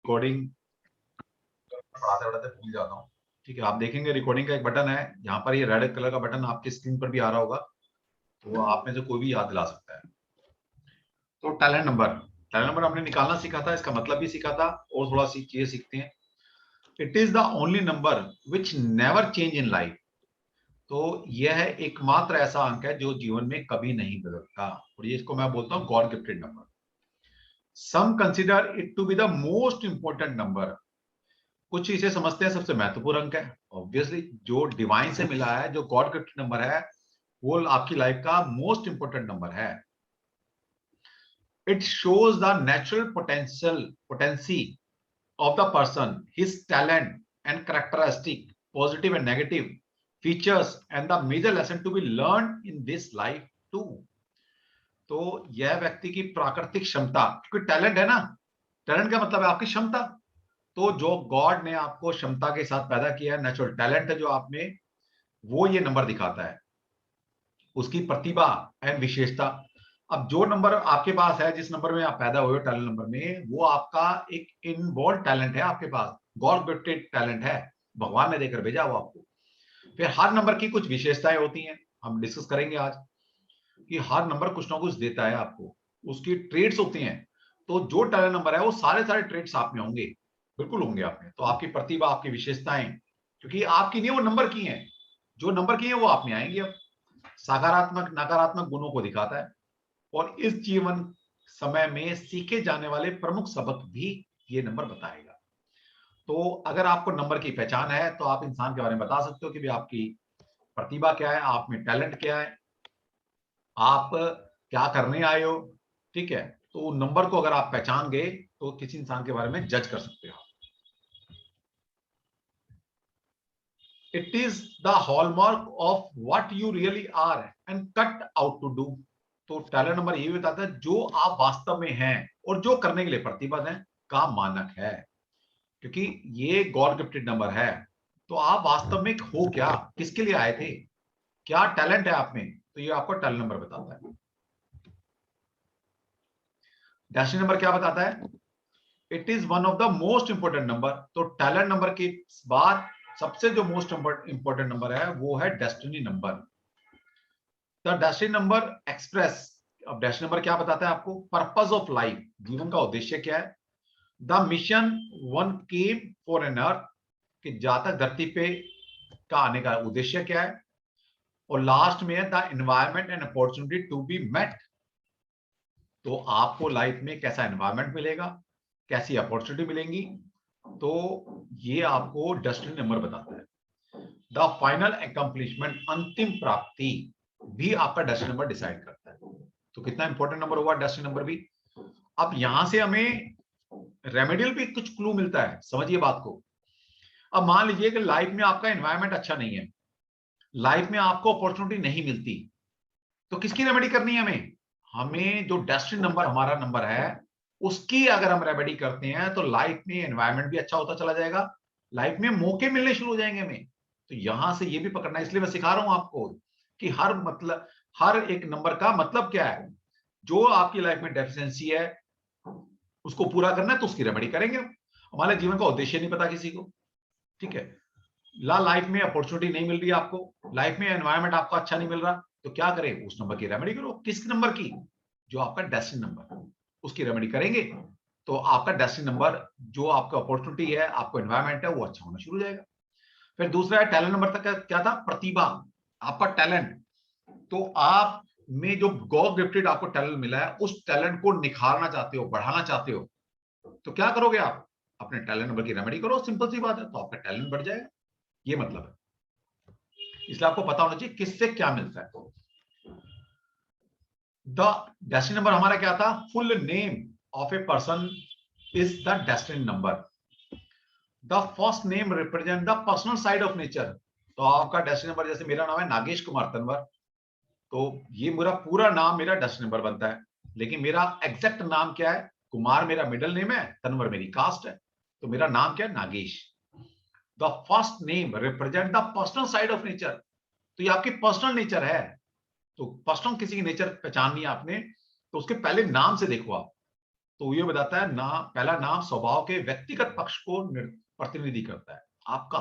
Recording पढ़ाते पढ़ाते भूल जाता हूँ। ठीक है, आप देखेंगे रिकॉर्डिंग का एक बटन है, यहाँ पर ये रेड कलर का बटन आपकी स्क्रीन पर भी आ रहा होगा, तो आप में से कोई भी याद दिला सकता है। तो टैलेंट नंबर हमने निकालना सीखा था, इसका मतलब भी सीखा था, और थोड़ा सी चीजें सीखते हैं। It is the only number which never change in life. तो यह एकमात्र ऐसा अंक है जो जीवन में कभी नहीं बदलता, और ये इसको मैं बोलता हूँ God gifted number. Some consider it to be the most important number. कुछ इसे समझते हैं सबसे महत्वपूर्ण अंक है। ऑब्वियसली जो डिवाइन से मिला है, जो गॉड गिफ्टेड नंबर है, वो आपकी लाइफ का मोस्ट इंपॉर्टेंट नंबर है। It shows the natural potency of the person, his talent and characteristic, positive and negative features, and the major lesson to be learned in this life too. तो यह व्यक्ति की प्राकृतिक क्षमता, क्योंकि talent है ना, टैलेंट का मतलब है आपकी क्षमता। तो जो गॉड ने आपको क्षमता के साथ पैदा किया है, नेचुरल टैलेंट है जो आप में, वो ये नंबर दिखाता है, उसकी प्रतिभा एंड विशेषता। अब जो नंबर आपके पास है, जिस नंबर में आप पैदा हुए हो टैलेंट नंबर में, वो आपका एक इनबॉर्न टैलेंट है, आपके पास गॉड गिफ्टेड टैलेंट है, भगवान ने देकर भेजा वो आपको। फिर हर नंबर की कुछ विशेषताएं होती हैं, हम डिस्कस करेंगे आज कि हर नंबर कुछ ना कुछ देता है आपको, उसकी ट्रेड्स होती हैं। तो जो टैलेंट नंबर है वो सारे सारे ट्रेड्स आप में होंगे, बिल्कुल होंगे आप में। तो आपकी प्रतिभा, आपकी विशेषताएं, क्योंकि आपकी नहीं, वो नंबर की हैं, जो नंबर की है वो आप में आएंगी। अब सकारात्मक नकारात्मक गुणों को दिखाता है, और इस जीवन समय में सीखे जाने वाले प्रमुख सबक भी ये नंबर बताएगा। तो अगर आपको नंबर की पहचान है, तो आप इंसान के बारे में बता सकते हो कि भी आपकी प्रतिभा क्या है, आप में टैलेंट क्या है, आप क्या करने आए हो। ठीक है, तो नंबर को अगर आप पहचान गए, तो किसी इंसान के बारे में जज कर सकते हो। It is the hallmark of what you really are and cut out to do. तो टैलेंट नंबर ये बताता है जो आप वास्तव में हैं और जो करने के लिए प्रतिबद्ध हैं का मानक है। क्योंकि ये गॉड गिफ्टेड नंबर है, तो आप वास्तव में हो क्या, किसके लिए आए थे, क्या टैलेंट है आप में, तो ये आपको टैलेंट नंबर बताता है। डेस्टिनी नंबर क्या बताता है? It is one of the most important number. तो टैलेंट नंबर के बाद सबसे जो मोस्ट इंपोर्टेंट नंबर है वो है destiny number. The destiny number express. अब डेस्टिनी नंबर क्या बताता है आपको? पर्पस ऑफ लाइफ, जीवन का उद्देश्य क्या है। The mission one came for an earth, कि जातक धरती पे का आने का उद्देश्य क्या है। और लास्ट में है the environment and opportunity to be met. तो आपको लाइफ में कैसा एनवायरमेंट मिलेगा, कैसी अपॉर्चुनिटी मिलेंगी, तो ये आपको डेस्टिनी नंबर बताता है। द फाइनल अकम्प्लिशमेंट, अंतिम प्राप्ति, भी आपका डेस्टिनी नंबर डिसाइड करता है। तो कितना इंपॉर्टेंट नंबर हुआ डेस्टिनी नंबर भी। अब यहां से हमें रेमेडियल भी कुछ क्लू मिलता है, समझिए बात को। अब मान लीजिए कि लाइफ में आपका एनवायरमेंट अच्छा नहीं है, लाइफ में आपको अपॉर्चुनिटी नहीं मिलती, तो किसकी रेमेडी करनी है हमें? हमें जो डेस्टिनी नंबर हमारा नंबर है, उसकी अगर हम रेमेडी करते हैं, तो लाइफ में एनवायरमेंट भी अच्छा होता चला जाएगा, लाइफ में मौके मिलने शुरू हो जाएंगे हमें। तो यहां से ये भी पकड़ना, इसलिए मैं सिखा रहा हूं आपको कि हर एक नंबर का मतलब क्या है। जो आपकी लाइफ में डेफिशिएंसी है, उसको पूरा करना है, तो उसकी रेमेडी करेंगे। हमारे जीवन का उद्देश्य नहीं पता किसी को, ठीक है, लाइफ में अपॉर्चुनिटी नहीं मिल रही आपको, लाइफ में एनवायरमेंट आपको अच्छा नहीं मिल रहा, तो क्या करें? उस नंबर की रेमेडी करो। किस नंबर की? जो आपका डेस्टिनी नंबर है, उसकी रेमेडी करेंगे, तो आपका डेस्टिनी नंबर, जो आपका अपॉर्चुनिटी है, आपको एनवायरमेंट है, वो अच्छा होना शुरू हो जाएगा। फिर दूसरा है टैलेंट नंबर तक क्या था? प्रतिभा, आपका टैलेंट। तो आप में जो गॉड गिफ्टेड आपको टैलेंट मिला है, उस टैलेंट को निखारना चाहते हो, बढ़ाना चाहते हो, तो क्या करोगे आप? अपने टैलेंट नंबर की रेमेडी करो, सिंपल सी बात है, तो आपका टैलेंट बढ़ जाएगा। ये मतलब है, इसलिए आपको पता होना चाहिए किससे क्या मिलता है। द डेस्टिनी नंबर हमारा क्या था? Full name of a person is the destiny number. The first name represent the personal side of nature. तो आपका डेस्टिनी नंबर, जैसे मेरा नाम है नागेश कुमार तनवर, तो ये मेरा पूरा नाम मेरा डेस्टिनी नंबर बनता है। लेकिन मेरा एग्जैक्ट नाम क्या है? कुमार मेरा मिडिल नेम है, तनवर मेरी कास्ट है, तो मेरा नाम क्या है? Nagesh. The first name represent the personal side of nature. तो ये आपकी पर्सनल नेचर है। तो पर्सनल किसी की नेचर पहचाननी है आपने, तो उसके पहले नाम से देखो आप, तो ये बताता है ना, पहला नाम स्वभाव के व्यक्तिगत पक्ष को प्रतिनिधि करता है आपका।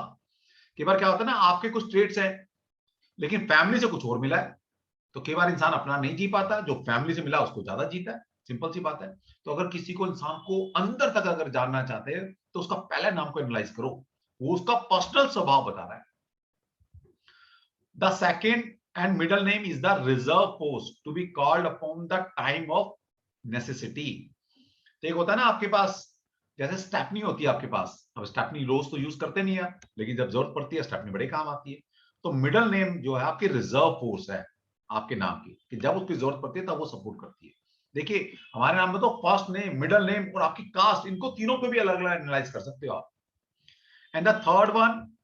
कई बार क्या होता है ना, आपके कुछ ट्रेड्स हैं लेकिन फैमिली से कुछ और मिला है, तो कई बार इंसान अपना नहीं जी पाता, जो फैमिली से मिला उसको ज्यादा जीता है, सिंपल सी बात है। तो अगर किसी को, इंसान को अंदर तक अगर जानना चाहते हैं तो उसका पहले नाम को एनालाइज करो, वो उसका पर्सनल स्वभाव बता रहा है। The second and middle name is the reserve post to be called upon the time of necessity. तो एक होता है ना आपके पास, जैसे स्टेपनी होती है आपके पास, अब स्टेपनी रोज तो यूज करते नहीं है, लेकिन जब जरूरत पड़ती है स्टेपनी बड़े काम आती है। तो मिडल नेम जो है आपकी रिजर्व फोर्स है आपके नाम की, कि जब उसकी जरूरत पड़ती है तब वो सपोर्ट करती है। देखिए हमारे नाम में तो फर्स्ट नेम, मिडल नेम और आपकी कास्ट, इनको तीनों को भी अलग अलग एनालाइज कर सकते हो आप। एंड द थर्ड वन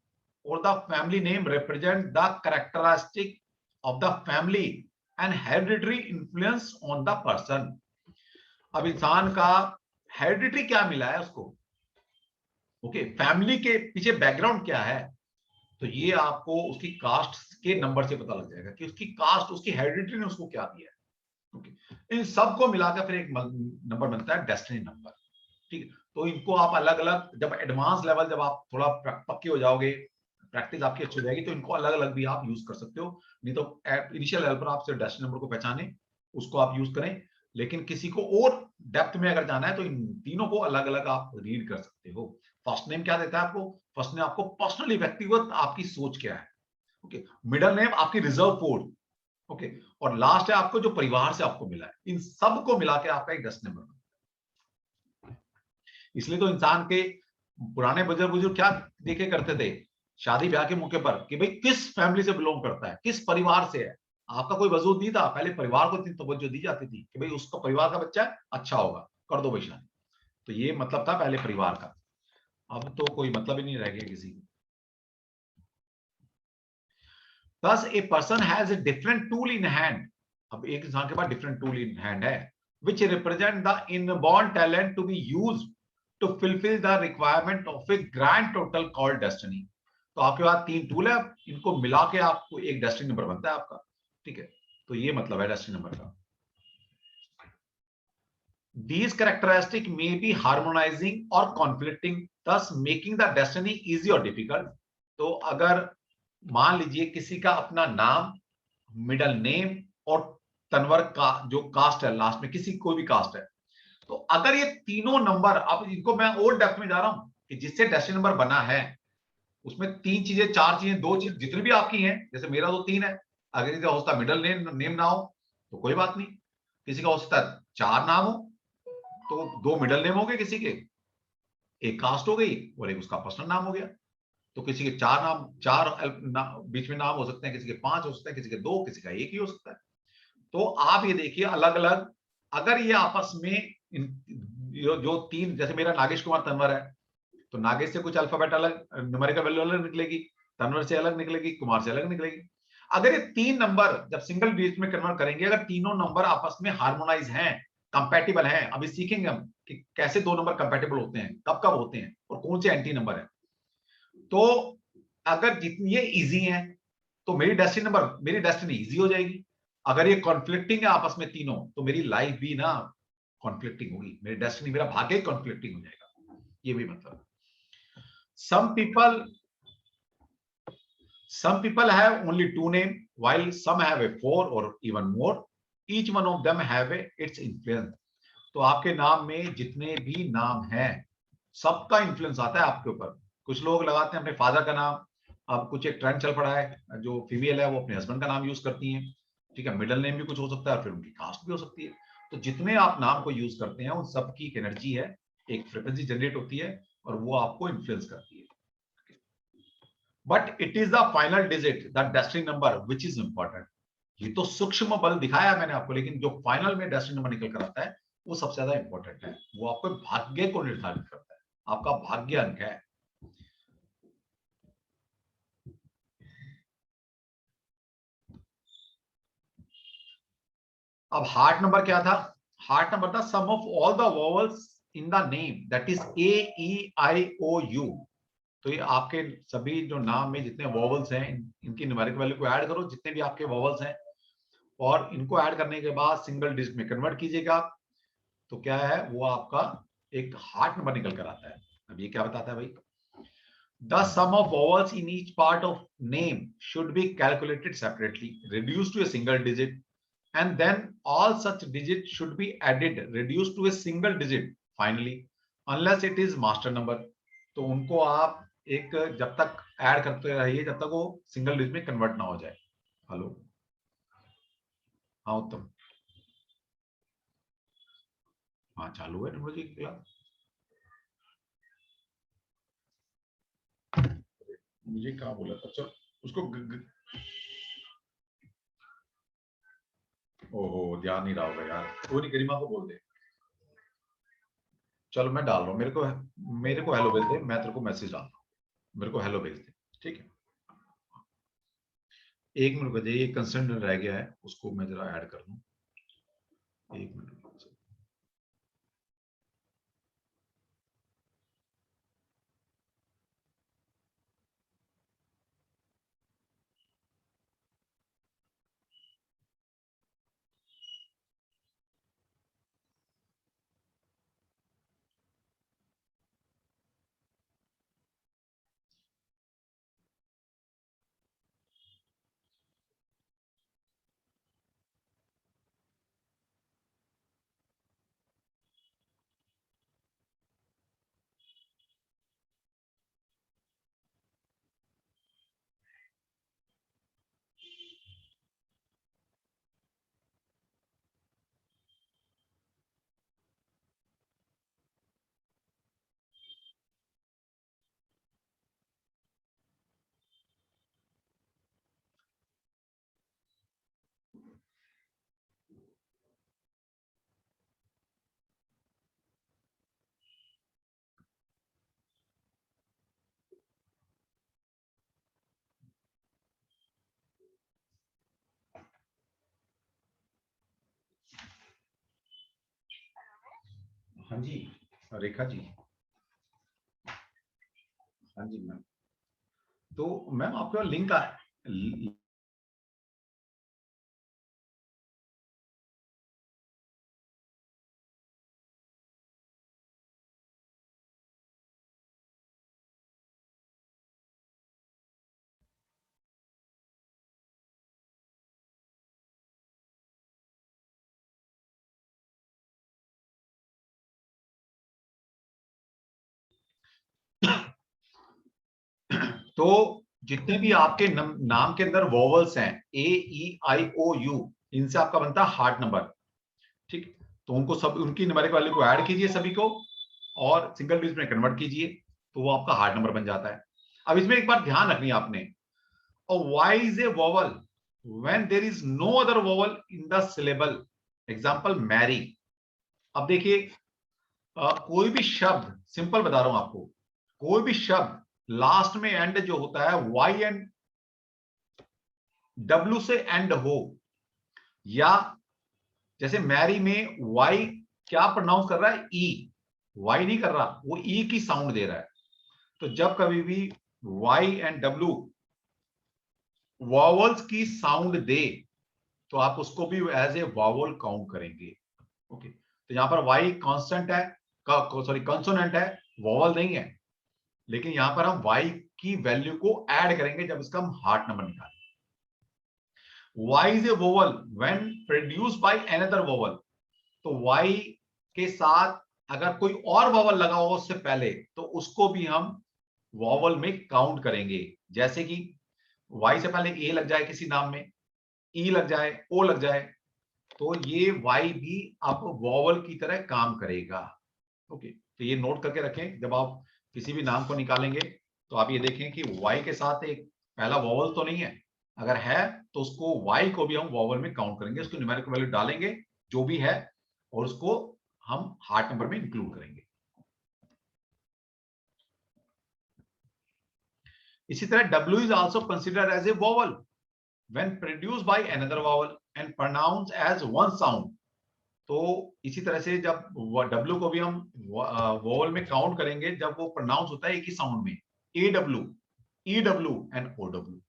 और the family name represent the characteristic of the family and hereditary influence on the person. अब इंसान का हेरिडिटरी क्या मिला है उसको, ओके, फैमिली के पीछे बैकग्राउंड क्या है, तो ये आपको उसकी कास्ट के नंबर से पता लग जाएगा कि उसकी कास्ट, उसकी हेरिडिटरी ने उसको क्या दिया है। ओके, इन सबको मिलाकर फिर एक नंबर बनता है डेस्टिनी नंबर। ठीक है, तो इनको आप अलग अलग, जब एडवांस लेवल, जब आप थोड़ा पक्के हो जाओगे, प्रैक्टिस आपकी अच्छी हो जाएगी, तो इनको अलग अलग भी आप यूज कर सकते हो। नहीं तो इनिशियल लेवल पर आप सिर्फ डेस्टिनी नंबर को पहचाने, उसको आप यूज करें। लेकिन किसी को और डेप्थ में अगर जाना है तो इन तीनों को अलग अलग आप रीड कर सकते हो। फर्स्ट नेम क्या देता है आपको, फर्स्ट नेम आपको पर्सनली, व्यक्तिगत आपकी सोच क्या है। ओके, मिडल नेम आपकी रिजर्व फोर्स, ओके, और लास्ट है आपको जो परिवार से आपको मिला है। इन सब को मिला के आपका एक डेस्टिनी नंबर। इसलिए तो इंसान के पुराने बुजुर्ग बुजुर्ग क्या देखे करते थे शादी ब्याह के मौके पर, कि भाई किस फैमिली से बिलोंग करता है, किस परिवार से है। आपका कोई वजूद नहीं था, पहले परिवार को इतनी तवज्जो दी जाती थी कि भाई उसका परिवार का बच्चा है, अच्छा होगा, कर दो भाई शादी। तो ये मतलब था पहले परिवार का, अब तो कोई मतलब ही नहीं रह गया किसी को। Thus a person has a different tool in hand. अब एक इंसान के पास डिफरेंट टूल इन हैंड है, which represent the inborn talent to be used to fulfill the requirement of a grand total called destiny. तो आपके पास तीन tool है, इनको मिला के आपको एक डेस्टिनी नंबर बनता है आपका। ठीक है, तो ये मतलब है डेस्टिनी नंबर का। These characteristics may be harmonizing or conflicting, thus making the destiny easy or difficult. तो अगर मान लीजिए किसी का अपना नाम, मिडल नेम और तनवर का जो कास्ट है लास्ट में, किसी कोई भी कास्ट है, तो अगर ये तीनों नंबर, अब इनको मैं और डेप्थ में जा रहा हूं कि जिससे डेस्टिनी नंबर बना है, उसमें तीन चीजें, चार चीजें, दो चीज जितनी भी आपकी हैं, जैसे मेरा तो तीन है, अगर इसका हो सकता मिडल नेम ना हो तो कोई बात नहीं, किसी का हो सकता चार नाम हो तो दो मिडल नेम हो गए किसी के, एक कास्ट हो गई और एक उसका पर्सनल नाम हो गया। तो किसी के चार नाम, बीच में नाम हो सकते हैं, किसी के पांच हो सकते हैं, किसी के दो, किसी का एक ही हो सकता है। तो आप ये देखिए अलग अलग, अगर ये आपस में जो तीन, जैसे मेरा नागेश कुमार तनवर है, तो नागेश से कुछ अल्फाबेट अलग, न्यूमेरिकल वैल्यू अलग निकलेगी, तनवर से अलग निकलेगी, कुमार से अलग निकलेगी। अगर ये तीन नंबर जब सिंगल डिजिट में कन्वर्ट करेंगे, अगर तीनों नंबर आपस में हार्मोनाइज हैं, कंपैटिबल हैं, अभी सीखेंगे हम कि कैसे दो नंबर कंपैटिबल होते हैं, कब कब होते हैं और कौन से एंटी नंबर है। तो अगर जितनी ये इजी है तो मेरी डेस्टिनी इजी हो जाएगी। अगर ये कॉन्फ्लिक्टिंग है आपस में तीनों, तो मेरी लाइफ भी ना कॉन्फ्लिक्टिंग होगी, मेरी डेस्टिनी, मेरा भाग्य कॉन्फ्लिक्टिंग हो जाएगा। ये भी मतलब some people have only two name while some have a four or even more. Each one of them have its influence. तो आपके नाम में जितने भी नाम हैं सबका इंफ्लुएंस आता है आपके ऊपर। कुछ लोग लगाते हैं अपने फादर का नाम, अब कुछ एक ट्रेंड चल पड़ा है, जो फीमेल है वो अपने हस्बैंड का नाम यूज करती हैं। ठीक है, मिडिल नेम भी कुछ हो सकता है और फिर उनकी कास्ट भी हो सकती है। तो जितने आप नाम को यूज करते हैं उन सब की एक एनर्जी है, एक फ्रिक्वेंसी जनरेट होती है और वो आपको इन्फ्लुएंस करती है। But it is the final digit, the destiny number which is important. ये तो सूक्ष्म बल दिखाया मैंने आपको, लेकिन जो फाइनल में डेस्टिनी नंबर निकल कर आता है वो सबसे ज्यादा इंपॉर्टेंट है, वो आपको भाग्य को निर्धारित करता है, आपका भाग्य अंक है। अब हार्ट नंबर क्या था, हार्ट नंबर था sum of all the vowels in the name, that is AEIOU। तो ये आपके सभी जो नाम में जितने वोवल्स हैं, इनकी न्यूमेरिक वैल्यू को ऐड करो, जितने भी आपके वोवल्स हैं, और इनको ऐड करने के बाद सिंगल डिजिट में कन्वर्ट कीजिएगा। तो क्या है वो आपका एक हार्ट नंबर निकल कर आता है। अब ये क्या बताता है भाई, the sum of vowels in each part of name should be calculated separately, reduced to a single digit, and then all such digits should be added, reduced to a single digit finally, unless it is master number। तो उनको आप एक जब तक add करते रहिए जब तक वो सिंगल डिजिट में कन्वर्ट ना हो जाए। हेलो, हाँ उत्तम, हाँ चालू है टेक्नोलॉजी की क्लास। मुझे कहाँ बोला था, चल उसको ओहो ध्यान नहीं रहा होगा यार, कोई नहीं, गरिमा को बोल दे। चलो मैं डाल रहा हूँ, मेरे को हेलो भेज दे, मैं तेरे को मैसेज डाल रहा हूँ, मेरे को हेलो भेज दे, ठीक है। एक मिनट बजे, ये कंसर्न रह गया है उसको मैं जरा ऐड कर लूँ, एक मिनट। हाँ जी रेखा जी, हाँ जी मैम। तो मैम आपके पास लिंक आ तो जितने भी आपके नाम के अंदर वोवल्स हैं A E I O U, इनसे आपका बनता है हार्ट नंबर, ठीक। तो उनको सब उनकी न्यूमेरिक वैल्यू को ऐड कीजिए सभी को और सिंगल डिजिट में कन्वर्ट कीजिए, तो वो आपका हार्ट नंबर बन जाता है। अब इसमें एक बात ध्यान रखनी है आपने, Y is a vowel when there is no other vowel in the syllable, example Mary. अब देखिए कोई भी शब्द, सिंपल बता रहा हूं आपको, कोई भी शब्द लास्ट में एंड जो होता है वाई एंड डब्ल्यू से एंड हो, या जैसे मैरी में वाई क्या प्रोनाउंस कर रहा है, ई, वाई नहीं कर रहा, वो ई की साउंड दे रहा है। तो जब कभी भी वाई एंड डब्ल्यू वॉवल्स की साउंड दे तो आप उसको भी एज ए वॉवल काउंट करेंगे। ओके, तो यहां पर वाई कांस्टेंट है, सॉरी कंसोनेंट है, वॉवल नहीं है, लेकिन यहां पर हम वाई की वैल्यू को ऐड करेंगे जब इसका हम हार्ट नंबर निकालें। Y is a vowel when produced by another vowel, तो वाई के साथ अगर कोई और वॉवल लगा हो उससे पहले तो उसको भी हम वॉवल में काउंट करेंगे। जैसे कि वाई से पहले ए लग जाए किसी नाम में, ई लग जाए, ओ लग जाए, तो ये वाई भी आप वॉवल की तरह काम करेगा। ओके, तो ये नोट करके रखें, जब आप किसी भी नाम को निकालेंगे तो आप ये देखें कि वाई के साथ एक पहला वॉवल तो नहीं है, अगर है तो उसको वाई को भी हम वॉवल में काउंट करेंगे, उसको न्यूमेरिक वैल्यू डालेंगे जो भी है और उसको हम हार्ट नंबर में इंक्लूड करेंगे। इसी तरह W is also considered as a vowel when produced by another vowel and pronounced as one sound। तो इसी तरह से जब W को भी हम वोवल में काउंट करेंगे जब वो प्रोनाउंस होता है एक ही साउंड में, AW, EW एंड OW।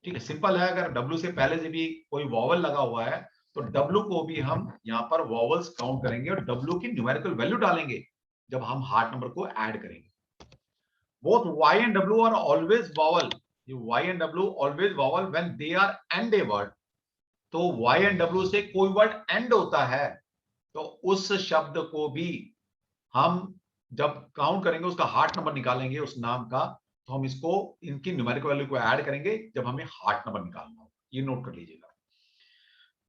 ठीक है, सिंपल है, अगर W से पहले से भी कोई वॉवल लगा हुआ है तो W को भी हम यहाँ पर वॉवल्स काउंट करेंगे और W की न्यूमेरिकल वैल्यू डालेंगे जब हम हार्ट नंबर को ऐड करेंगे। Both Y and W are always vowel. Y and W always vowel when they are end a word. तो Y and W से कोई वर्ड एंड होता है तो उस शब्द को भी हम जब काउंट करेंगे, उसका हार्ट नंबर निकालेंगे उस नाम का, तो हम इसको इनकी न्यूमेरिकल वैल्यू को ऐड करेंगे जब हमें हार्ट नंबर निकालना हो। ये नोट कर लीजिएगा।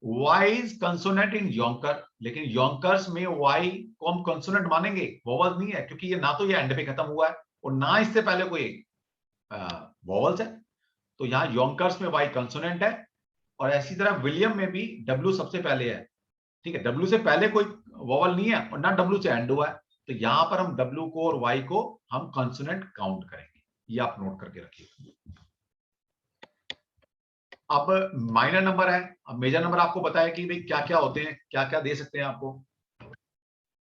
Y इज कंसोनेंट इन योंकर, लेकिन योंकर्स में Y को हम कंसोनेंट मानेंगे, वोवल नहीं है, क्योंकि ये ना तो ये एंड पे खत्म हुआ है और ना इससे पहले कोई वोवल्स है। तो यहाँ योंकर्स में Y कंसोनेंट है और ऐसी तरह विलियम में भी W सबसे पहले है। ठीक है, W से पहले कोई वोवल नहीं है और ना W से एंड हुआ है, तो यहां पर हम W को और Y को हम कंसोनेंट काउंट करेंगे। ये आप नोट करके रखिए। अब माइनर नंबर है। अब मेजर नंबर आपको पता है कि भाई क्या क्या होते हैं, क्या क्या दे सकते हैं आपको।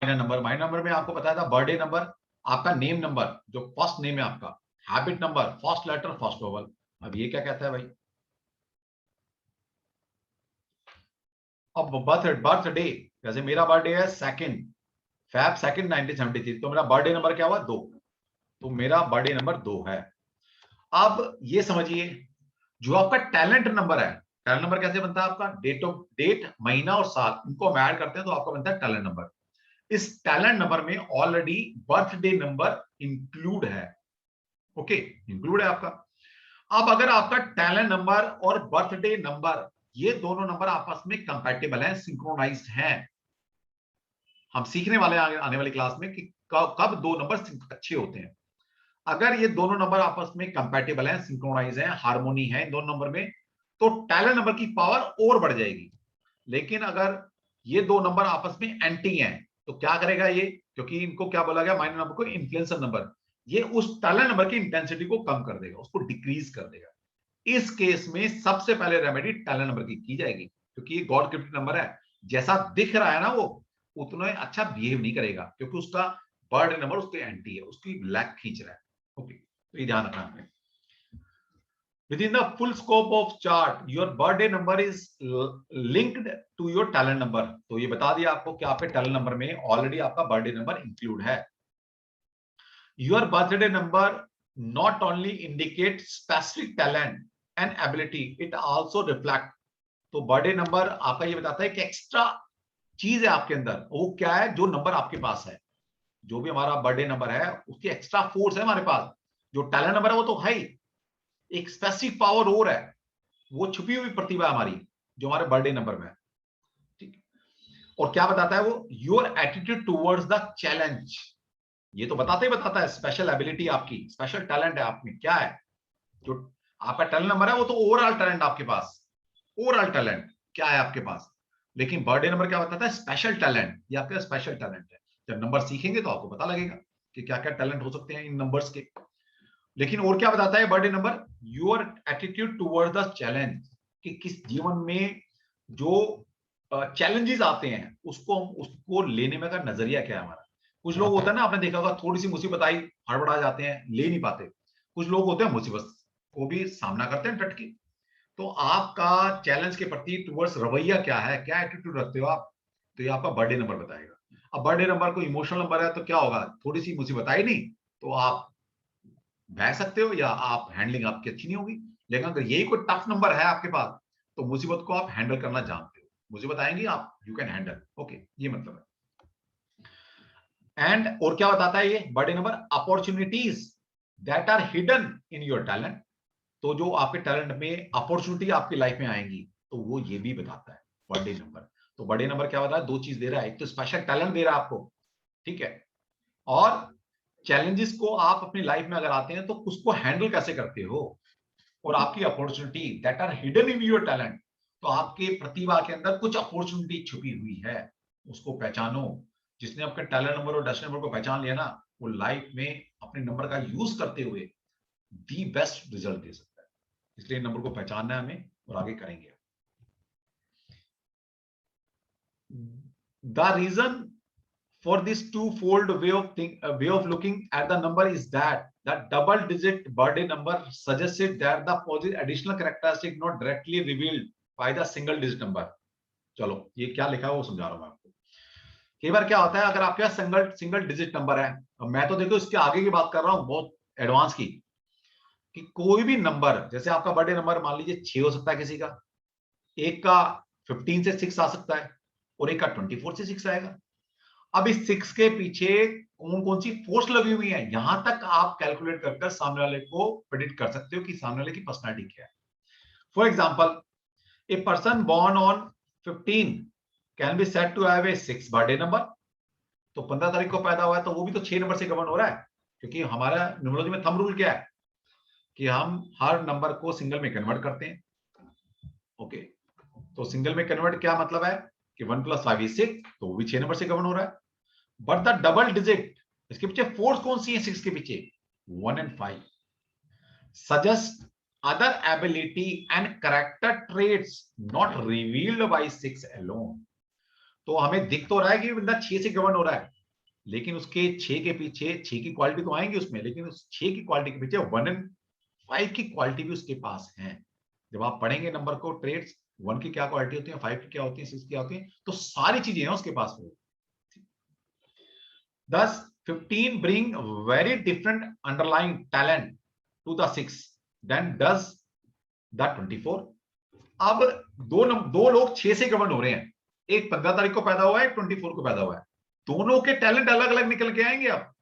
माइनर नंबर में आपको बताया था बर्थडे नंबर, आपका नेम नंबर जो फर्स्ट नेम है आपका, habit number, first letter first vowel. अब ये क्या कहता है भाई, अब बर्थडे, जैसे मेरा बर्थडे है 2 Feb 2 1973, तो मेरा बर्थडे नंबर क्या हुआ 2, तो मेरा बर्थडे नंबर 2 है। अब ये समझिए जो आपका टैलेंट नंबर है, टैलेंट नंबर कैसे बनता है आपका, डेट महीना और साल, इनको हम ऐड करते हैं तो आपका बनता है टैलेंट नंबर। इस टैलेंट नंबर में ऑलरेडी बर्थडे नंबर इंक्लूड है। ओके, इंक्लूड है आपका। अब अगर आपका टैलेंट नंबर और बर्थडे नंबर ये दोनों नंबर आपस में कंपैटिबल हैं, सिंक्रोनाइज्ड हैं, हम सीखने वाले आने वाली क्लास में कि कब दो नंबर अच्छे होते हैं। अगर ये दोनों नंबर आपस में कंपैटिबल हैं, सिंक्रोनाइज हैं, हार्मोनी है इन दोनों नंबर में, तो टैलेंट नंबर की पावर और बढ़ जाएगी। लेकिन अगर ये दो नंबर आपस में एंटी हैं तो क्या करेगा ये, क्योंकि इनको क्या बोला गया माइनर नंबर को इन्फ्लुएंसर नंबर, ये उस टैलेंट नंबर की इंटेंसिटी को कम कर देगा, उसको डिक्रीज कर देगा। इस केस में सबसे पहले रेमेडी टैलेंट नंबर की जाएगी, क्योंकि ये गॉड गिफ्टेड नंबर है, जैसा दिख रहा है ना वो उतना अच्छा बिहेव नहीं करेगा, क्योंकि उसका बर्थडे नंबर उसके एंटी है, उसकी ब्लैक खींच रहा है। ओके, तो ये ध्यान रखना है। Within the full scope of chart, your birthday number is linked to your talent number. तो ये बता दिया आपको कि आपके टैलेंट नंबर में ऑलरेडी आपका बर्थडे नंबर इंक्लूड है। Your birthday number not only indicates specific talent and ability, it also reflect, तो बर्थडे नंबर आपका ये बताता है कि एक्स्ट्रा चीज है आपके अंदर, वो क्या है, जो नंबर आपके पास है, जो भी हमारा बर्थडे नंबर है उसकी एक्स्ट्रा फोर्स है हमारे पास। जो टैलेंट नंबर है वो तो है ही, एक स्पेसिफिक पावर और है, वो छुपी हुई प्रतिभा हमारी जो हमारे बर्थडे नंबर में है। ठीक, और क्या बताता है वो, your attitude towards the challenge, ये तो बताता है स्पेशल एबिलिटी आपकी, स्पेशल टैलेंट है आप में क्या है। जो आपका टैलेंट नंबर है वो तो ओवरऑल टैलेंट आपके पास, ओवरऑल टैलेंट क्या है आपके पास, लेकिन बर्थडे नंबर क्या बताता है, स्पेशल टैलेंट, ये आपका स्पेशल टैलेंट है। जब नंबर सीखेंगे तो आपको पता लगेगा कि क्या क्या टैलेंट हो सकते हैं इन नंबर्स के। लेकिन और क्या बताता है birthday number, your attitude towards the challenge, कि किस जीवन में जो चैलेंजेस आते हैं उसको लेने में का नजरिया क्या है हमारा। कुछ लोग होता है ना, आपने देखा होगा थोड़ी सी मुसीबत आई हड़बड़ा जाते हैं, ले नहीं पाते। कुछ लोग होते हैं मुसीबत को भी सामना करते हैं डट के। तो आपका चैलेंज के प्रति टुवर्ड्स रवैया क्या है, क्या एटीट्यूड रखते हो आप, तो ये आपका बर्थडे नंबर बताएगा। अब बर्थडे नंबर कोई इमोशनल नंबर है तो क्या होगा, थोड़ी सी मुसीबत आई नहीं तो आप बह सकते हो या आप हैंडलिंग आपकी अच्छी नहीं होगी। लेकिन अगर यही कोई टफ नंबर है आपके पास तो मुसीबत को आप हैंडल करना जानते हो, मुसीबत आएंगी आप यू कैन हैंडल। ओके, ये मतलब है। एंड और क्या बताता है ये birthday number, opportunities that are hidden in your talent, तो जो आपके टैलेंट में अपॉर्चुनिटी आपकी लाइफ में आएंगी तो वो ये भी बताता है बर्थडे नंबर। तो बर्थडे नंबर क्या बता रहा है, दो चीज दे रहा है, एक तो स्पेशल टैलेंट दे रहा है आपको, ठीक है, और चैलेंजेस को आप अपनी लाइफ में अगर आते हैं तो उसको हैंडल कैसे करते हो, और आपकी opportunity that are hidden in your talent, तो आपके प्रतिभा के अंदर कुछ अपॉर्चुनिटी छुपी हुई है, उसको पहचानो। जिसने आपके टैलेंट नंबर और डेस्टिनी नंबर को पहचान लिया ना, वो लाइफ में अपने नंबर का यूज करते हुए दी बेस्ट रिजल्ट दे सकता है। इसलिए नंबर को पहचानना है हमें और आगे करेंगे। The reason for this two-fold way of looking at the number is that double-digit birthday number suggested that the positive additional characteristic not directly revealed by the single-digit number. चलो ये क्या लिखा है वो समझा रहा हूं मैं आपको। कई बार क्या होता है, अगर आपके पास सिंगल सिंगल डिजिट नंबर है, मैं तो देखो इसके आगे की बात कर रहा हूं, बहुत एडवांस की, कि कोई भी नंबर, जैसे आपका बर्थडे नंबर मान लीजिए 6 हो सकता है किसी का, एक का 15 से 6 आ सकता है, और एक का 24 से 6 आएगा। अब इस 6 के पीछे कौन कौन सी फोर्स लगी हुई है, यहां तक आप कैलकुलेट कर सामने वाले को प्रेडिक्ट कर सकते हो कि सामने वाले की पर्सनालिटी क्या है। For example, a person born on 15 can be said to have a 6 birthday number. तो 15 तारीख को पैदा हुआ है तो वो भी तो 6 नंबर से गवर्न हो रहा है, क्योंकि हमारा न्यूमरोलॉजी में थंब रूल क्या है कि हम हर नंबर को सिंगल में कन्वर्ट करते हैं। ओके, तो सिंगल में कन्वर्ट क्या मतलब है कि 1 + 5 = 6, तो वो भी 6 नंबर से गवर्न हो रहा है। बट द डबल डिजिट, इसके पीछे फोर्स कौन सी है 6 के पीछे, 1 and 5, suggest other ability and character traits not revealed by 6 alone। तो हमें दिख तो रहा है कि बंदा 6 से गवर्न हो रहा है, लेकिन उसके 6 के पीछे 6 की क्वालिटी तो आएंगी उसमें, लेकिन उस 6 की क्वालिटी के पीछे 1 and 5 की क्वालिटी भी उसके पास है। जब आप पढ़ेंगे नंबर को ट्रेड्स, 1 की क्या क्वालिटी होती है, 5 की क्या होती है, 6 की क्या होती है, तो सारी चीजें हैं उसके पास। Thus 15 bring very different underlying talent to the 6 than does the 24। अब दो लोग 6 से गवर्न हो रहे हैं, एक 15 तारीख को पैदा हुआ है, 24 को पैदा हुआ है, दोनों के टैलेंट अलग अलग निकल के आएंगे अब,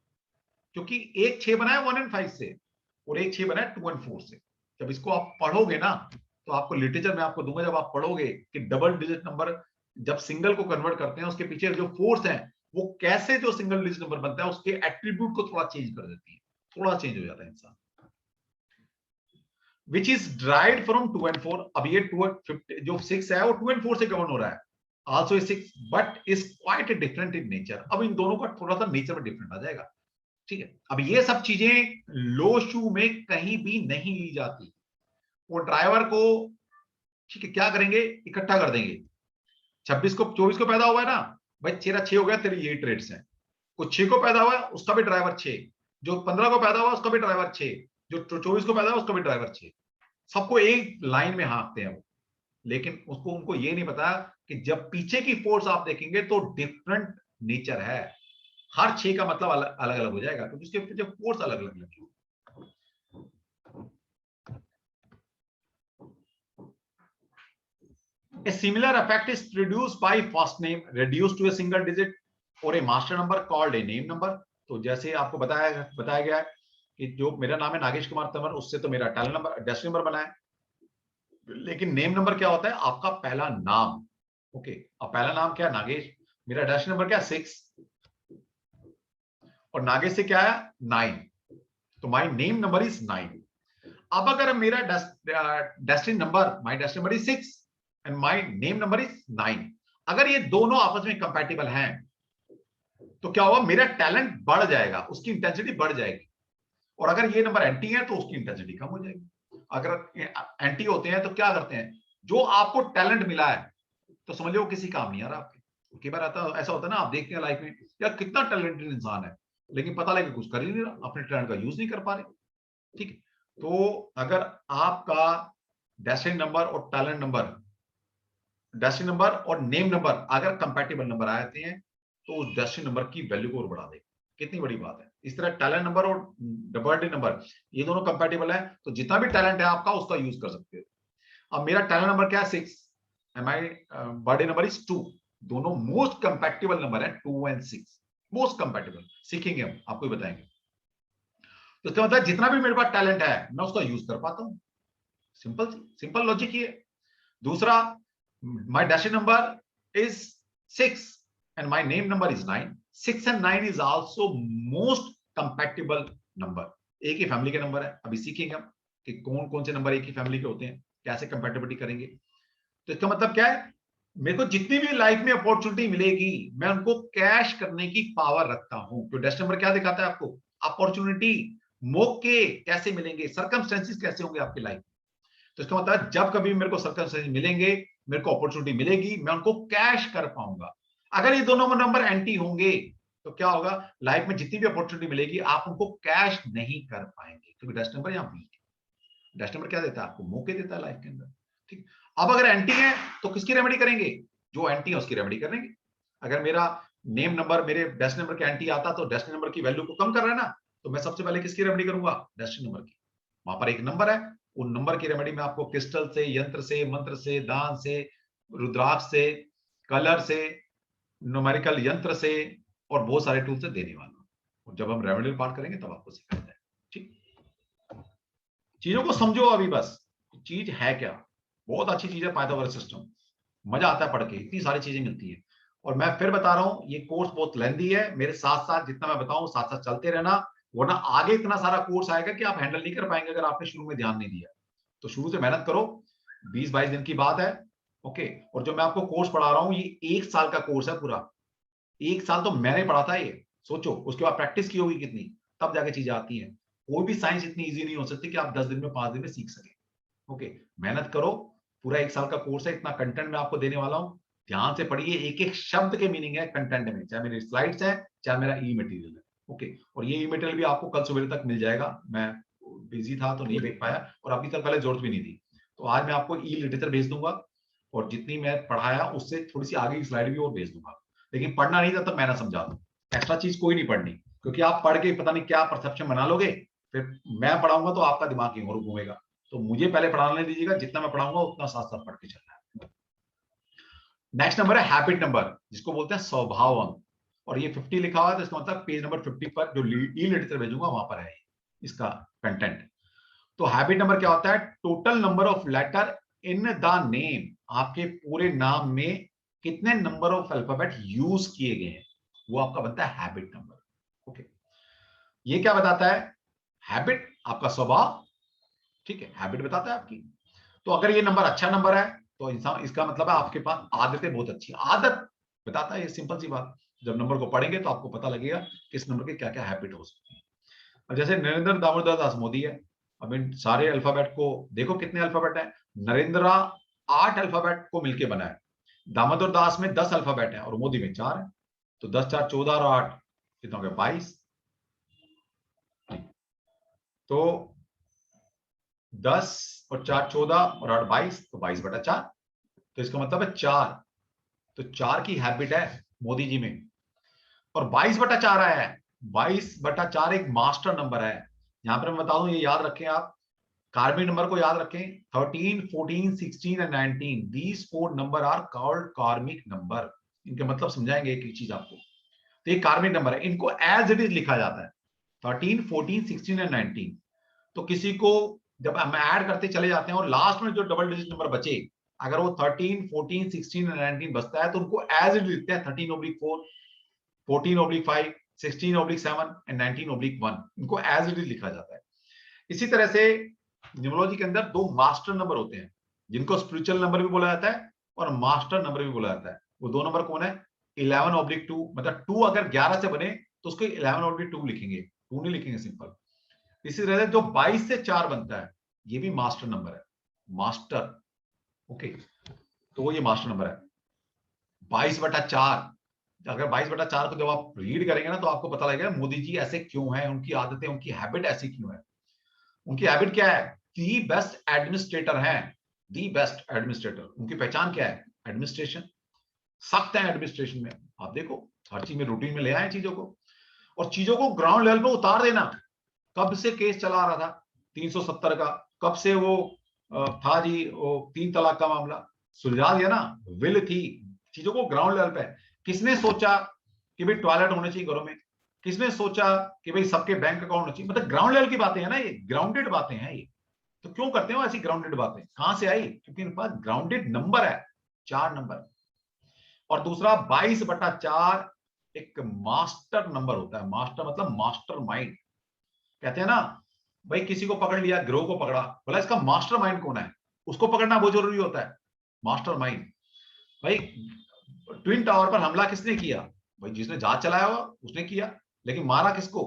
क्योंकि एक 6 बना है 1 and 5 से, और एक 6 बना है 2 and 4 से। जब इसको आप पढ़ोगे ना, तो आपको लिटरेचर में आपको दूंगा, जब आप पढ़ोगे कि डबल डिजिट नंबर जब सिंगल को कन्वर्ट करते हैं, उसके पीछे जो फोर्स है वो कैसे जो सिंगल डिजिट नंबर बनता है उसके एट्रीब्यूट को थोड़ा चेंज कर देती है, थोड़ा चेंज हो जाता है इंसान। Which is dried from 2 and 4। अब ये 2 जो 6 है वो 2 and 4 से गवर्न हो रहा है, also 6, but is quite different in nature. अब इन दोनों का थोड़ा सा नेचर में डिफरेंट आ जाएगा, ठीक है। अब ये सब चीजें लो शू में कहीं भी नहीं ली जाती। वो ड्राइवर को, ठीक है, क्या करेंगे, इकट्ठा कर देंगे। 26 को 24 को पैदा हुआ है ना भाई, 6 हो गया, तेरे ये ट्रेड्स हैं। कुछ 6 को पैदा हुआ है उसका भी ड्राइवर 6, जो 15 को पैदा हुआ उसका भी ड्राइवर 6, जो 24 को पैदा हुआ उसका भी ड्राइवर 6। सबको एक लाइन में हाँकते हैं वो, लेकिन उसको उनको ये नहीं पता कि जब पीछे की फोर्स आप देखेंगे तो डिफरेंट नेचर है। हर 6 का मतलब अलग अलग हो जाएगा, क्योंकि उसके पीछे फोर्स अलग अलग लगी। A similar effect is produced by first name reduced to a single digit or a master number called a name number। तो जैसे आपको बताया गया है कि जो मेरा नाम है नागेश कुमार तंवर, उससे तो मेरा टैलेंट नंबर डेस्टिनी नंबर बना है, लेकिन नेम नंबर क्या होता है, आपका पहला नाम। ओके, अब पहला नाम क्या है, नागेश, मेरा डेस्टिनी नंबर क्या है 6, और नागेश से क्या है 9, तो माय नेम नंबर इज 9। अब अगर मेरा destiny number, my destiny number is 6 and my name number is 9, अगर ये दोनों आपस में कंपैटिबल हैं तो क्या होगा, मेरा टैलेंट बढ़ जाएगा, उसकी इंटेंसिटी बढ़ जाएगी। और अगर ये नंबर एंटी है तो उसकी इंटेंसिटी कम हो जाएगी। अगर एंटी होते हैं तो क्या करते हैं, जो आपको टैलेंट मिला है तो समझ लो किसी काम नहीं आ रहा आपके। कई बार ऐसा होता है ना, आप देखते हैं लाइफ में यार कितना टैलेंटेड इंसान है, लेकिन पता लगे कुछ कर ही नहीं रहा, अपने टैलेंट का यूज नहीं कर पा रहे, ठीक है। तो अगर आपका डेस्टिनी नंबर और टैलेंट नंबर, डेस्टिनी नंबर और नेम नंबर अगर कंपैटिबल नंबर आते हैं तो उस डेस्टिनी नंबर की वैल्यू को और बढ़ा देगा। कितनी बड़ी बात है। इस तरह टैलेंट नंबर और बर्थडे नंबर ये दोनों कंपैटिबल है, तो जितना भी टैलेंट है आपका उसका यूज कर सकते हो। अब मेरा टैलेंट नंबर क्या है 6 and my birthday number is 2, दोनों मोस्ट कंपैटिबल नंबर है 2 and 6, मोस्ट कंपैटिबल। सीखेंगे हम, आपको ही बताएंगे। तो इसका मतलब जितना भी मेरे पास टैलेंट है मैं उसका यूज कर पाता हूं। सिंपल सिंपल लॉजिक ये है। दूसरा, my destiny number is 6 and my name number is 9। 6 and 9 is also most compatible number। एक ही फैमिली के नंबर है। अभी सीखेंगे हम कि कौन कौन से नंबर एक ही फैमिली के होते हैं, कैसे कंपैटिबिलिटी करेंगे। तो इसका मतलब क्या है, मेरे को जितनी भी लाइफ में अपॉर्चुनिटी मिलेगी मैं उनको कैश करने की पावर रखता हूं। तो डेस्टिनी नंबर क्या दिखाता है आपको, अपॉर्चुनिटी, मौके कैसे मिलेंगे, सर्कमस्टेंसेस कैसे होंगे आपकी लाइफ। तो इसका मतलब जब कभी मेरे को सर्कमस्टेंसेस मिलेंगे, मेरे को अपॉर्चुनिटी मिलेगी, मैं उनको कैश कर पाऊंगा। अगर ये दोनों नंबर एंटी होंगे तो क्या होगा, लाइफ में जितनी भी अपॉर्चुनिटी मिलेगी आप उनको कैश नहीं कर पाएंगे, क्योंकि डेस्टिनी नंबर यहाँ वीक है। डेस्टिनी नंबर क्या देता है आपको, मौके देता है लाइफ के अंदर, ठीक। अब अगर एंटी है तो किसकी रेमेडी करेंगे, जो एंटी है उसकी रेमेडी करेंगे। अगर मेरा नेम नंबर मेरे डेस्टिनी नंबर के एंटी आता तो डेस्टिनी नंबर की वैल्यू को कम कर रहा है ना, तो मैं सबसे पहले किसकी रेमेडी करूंगा? डेस्टिनी नंबर की। वहां पर एक नंबर है, उन नंबर की रेमेडी मैं आपको क्रिस्टल से, यंत्र से, मंत्र से, दान से, रुद्राक्ष से, कलर से, न्यूमेरिकल यंत्र से और बहुत सारे टूल से देने वाला हूं। और जब हम रेमेडियल पार्ट करेंगे तब आपको सिखाया जाए। ठीक, चीजों को समझो अभी बस, चीज है क्या। बहुत अच्छी चीज है पाइथागोरस सिस्टम, मजा आता है पढ़ के, इतनी सारी चीजें मिलती है। और मैं फिर बता रहा हूं, ये कोर्स बहुत लेंदी है, मेरे साथ साथ जितना मैं बताऊं साथ साथ चलते रहना, वरना आगे इतना सारा कोर्स आएगा कि आप हैंडल नहीं कर पाएंगे अगर आपने शुरू में ध्यान नहीं दिया। तो शुरू से मेहनत करो, 20-22 दिन की बात है। ओके, और जो मैं आपको कोर्स पढ़ा रहा हूं ये 1 साल का कोर्स है पूरा। 1 साल तो मैंने पढ़ा था ये, सोचो उसके बाद प्रैक्टिस की होगी कितनी, तब जाके चीजें आती हैं। कोई भी साइंस इतनी इजी नहीं हो सकती कि आप 10 दिन में 5 दिन में सीख सके। ओके, मेहनत करो, पूरा 1 साल का कोर्स है, इतना कंटेंट मैं आपको देने वाला हूं। ध्यान से पढ़िए, एक एक शब्द के मीनिंग है कंटेंट में, चाहे मेरी स्लाइड्स है चाहे मेरा ई मटेरियल है। ओके, और ये ई मटेरियल भी आपको कल सवेरे तक मिल जाएगा। मैं बिजी था तो नहीं देख पाया और अभी तक पहले जरूरत भी नहीं थी, तो आज मैं आपको ई लिटरेचर भेज दूंगा और जितनी मैं पढ़ाया उससे थोड़ी सी आगे की स्लाइड भी और भेज दूंगा। लेकिन पढ़ना नहीं था तब मैं ना समझा दूं, एक्स्ट्रा चीज कोई नहीं पढ़नी, क्योंकि आप पढ़ के पता नहीं क्या परसेप्शन बना लोगे, फिर मैं पढ़ाऊंगा तो आपका दिमाग कहीं और घूमेगा। तो मुझे पहले पढ़ाने दीजिएगा, जितना मैं पढ़ाऊंगा उतना साथ साथ पढ़ के चलना है। नेक्स्ट नंबर है हैबिट नंबर, जिसको बोलते हैं स्वभाव अंक। और ये 50 लिखा हुआ है तो इसका मतलब पेज नंबर 50 पर जो ई लिटरेचर भेजूंगा वहां पर है इसका कंटेंट। तो हैबिट नंबर क्या होता है? Total number of letter in the name, आपके पूरे नाम में कितने नंबर ऑफ अल्फाबेट यूज किए गए हैं, वो आपका बनता है हैबिट नंबर। ओके, ये क्या बताता है? हैबिट आपका स्वभाव, ठीक है, हैबिट बताता है आपकी। तो अगर ये नंबर अच्छा नंबर है तो इंसान, इसका मतलब है आपके पास आदतें बहुत अच्छी, आदत बताता है, ये सिंपल सी बात। जब नंबर को पढ़ेंगे तो आपको पता लगेगा किस नंबर के क्या क्या हैबिट हो सकती है। अब जैसे नरेंद्र दामोदर दास मोदी है, अब इन सारे अल्फाबेट को देखो कितने अल्फाबेट है। नरेंद्र 8 अल्फाबेट को मिलकर बना है, दामोदर दास में 10 अल्फाबेट है और मोदी में 4 है। तो 10 4 14 और 8 कितना हो गया? 22। तो 10 और 4 14 और 8 22, तो 22/4। तो इसका मतलब है 4। तो 4 की हैबिट है मोदी जी में। और 22/4 आया है, 22/4 एक मास्टर नंबर है। यहां पर मैं बता दूं, ये याद रखें आप, कार्मिक नंबर को याद रखें। 13, 14, 16 and 19, these 4 number are called karmic number. इनके मतलब समझाएंगे एक एक चीज आपको। तो ये कार्मिक नंबर है, इनको एज इट इज लिखा जाता है, 13, 14, 16 एंड 19। तो किसी को जब हम ऐड करते चले जाते हैं और लास्ट में जो डबल डिजिट नंबर बचे, अगर वो 13, 14, 16 एंड 19 बचता है तो उनको एज इट लिखते हैं, 13/4, 14/5, 16/7 एंड 19/1। इनको एज इट इज लिखा जाता है। इसी तरह से न्यूमरोलॉजी के अंदर 2 मास्टर नंबर होते हैं, जिनको स्पिरिचुअल नंबर भी बोला जाता है और मास्टर नंबर भी बोला जाता है। वो 2 नंबर कौन है? 11/2, मतलब 2 अगर 11 से बने तो उसको 11/2 लिखेंगे, 2 नहीं लिखेंगे सिंपल। इसी तरह से जो 22 से 4 बनता है, ये भी मास्टर नंबर है, मास्टर। ओके, तो वो ये मास्टर नंबर है 22/4। अगर 22/4 को जब आप रीड करेंगे ना तो आपको पता लगेगा मोदी जी ऐसे क्यों हैं, उनकी आदतें, उनकी हैबिट ऐसी क्यों है। उनकी हैबिट क्या है? दी बेस्ट एडमिनिस्ट्रेटर हैं, दी बेस्ट एडमिनिस्ट्रेटर। उनकी पहचान क्या है? एडमिनिस्ट्रेशन, सख्त है एडमिनिस्ट्रेशन में। आप देखो हर चीज में रूटीन में ले आए चीजों को, और चीजों को ग्राउंड लेवल पे उतार देना। कब से केस चला आ रहा था 370 का, कब से वो था जी वो 3 तलाक का मामला, सुलझा दिया ना। विल थी, चीजों को ग्राउंड लेवल पे। किसने सोचा कि भाई टॉयलेट होने चाहिए घरों में? किसने सोचा कि भाई सबके बैंक अकाउंट होने चाहिए? मतलब ग्राउंड लेवल की बातें हैं ना, ये ग्राउंडेड बातें हैं ये। तो क्यों करते हो ऐसी ग्राउंडेड बातें, कहां से आई? क्योंकि इनके पास ग्राउंडेड नंबर है, 4 नंबर। और दूसरा 22/4 एक मास्टर नंबर होता है। मास्टर मतलब मास्टर माइंड। कहते हैं ना भाई, किसी को पकड़ लिया, गिरोह को पकड़ा, बोला इसका मास्टर माइंड कौन है, उसको पकड़ना बहुत जरूरी होता है, मास्टर माइंड। भाई ट्विन टावर पर हमला किसने किया? भाई जिसने जहाज चलाया हुआ उसने किया, लेकिन मारा किसको,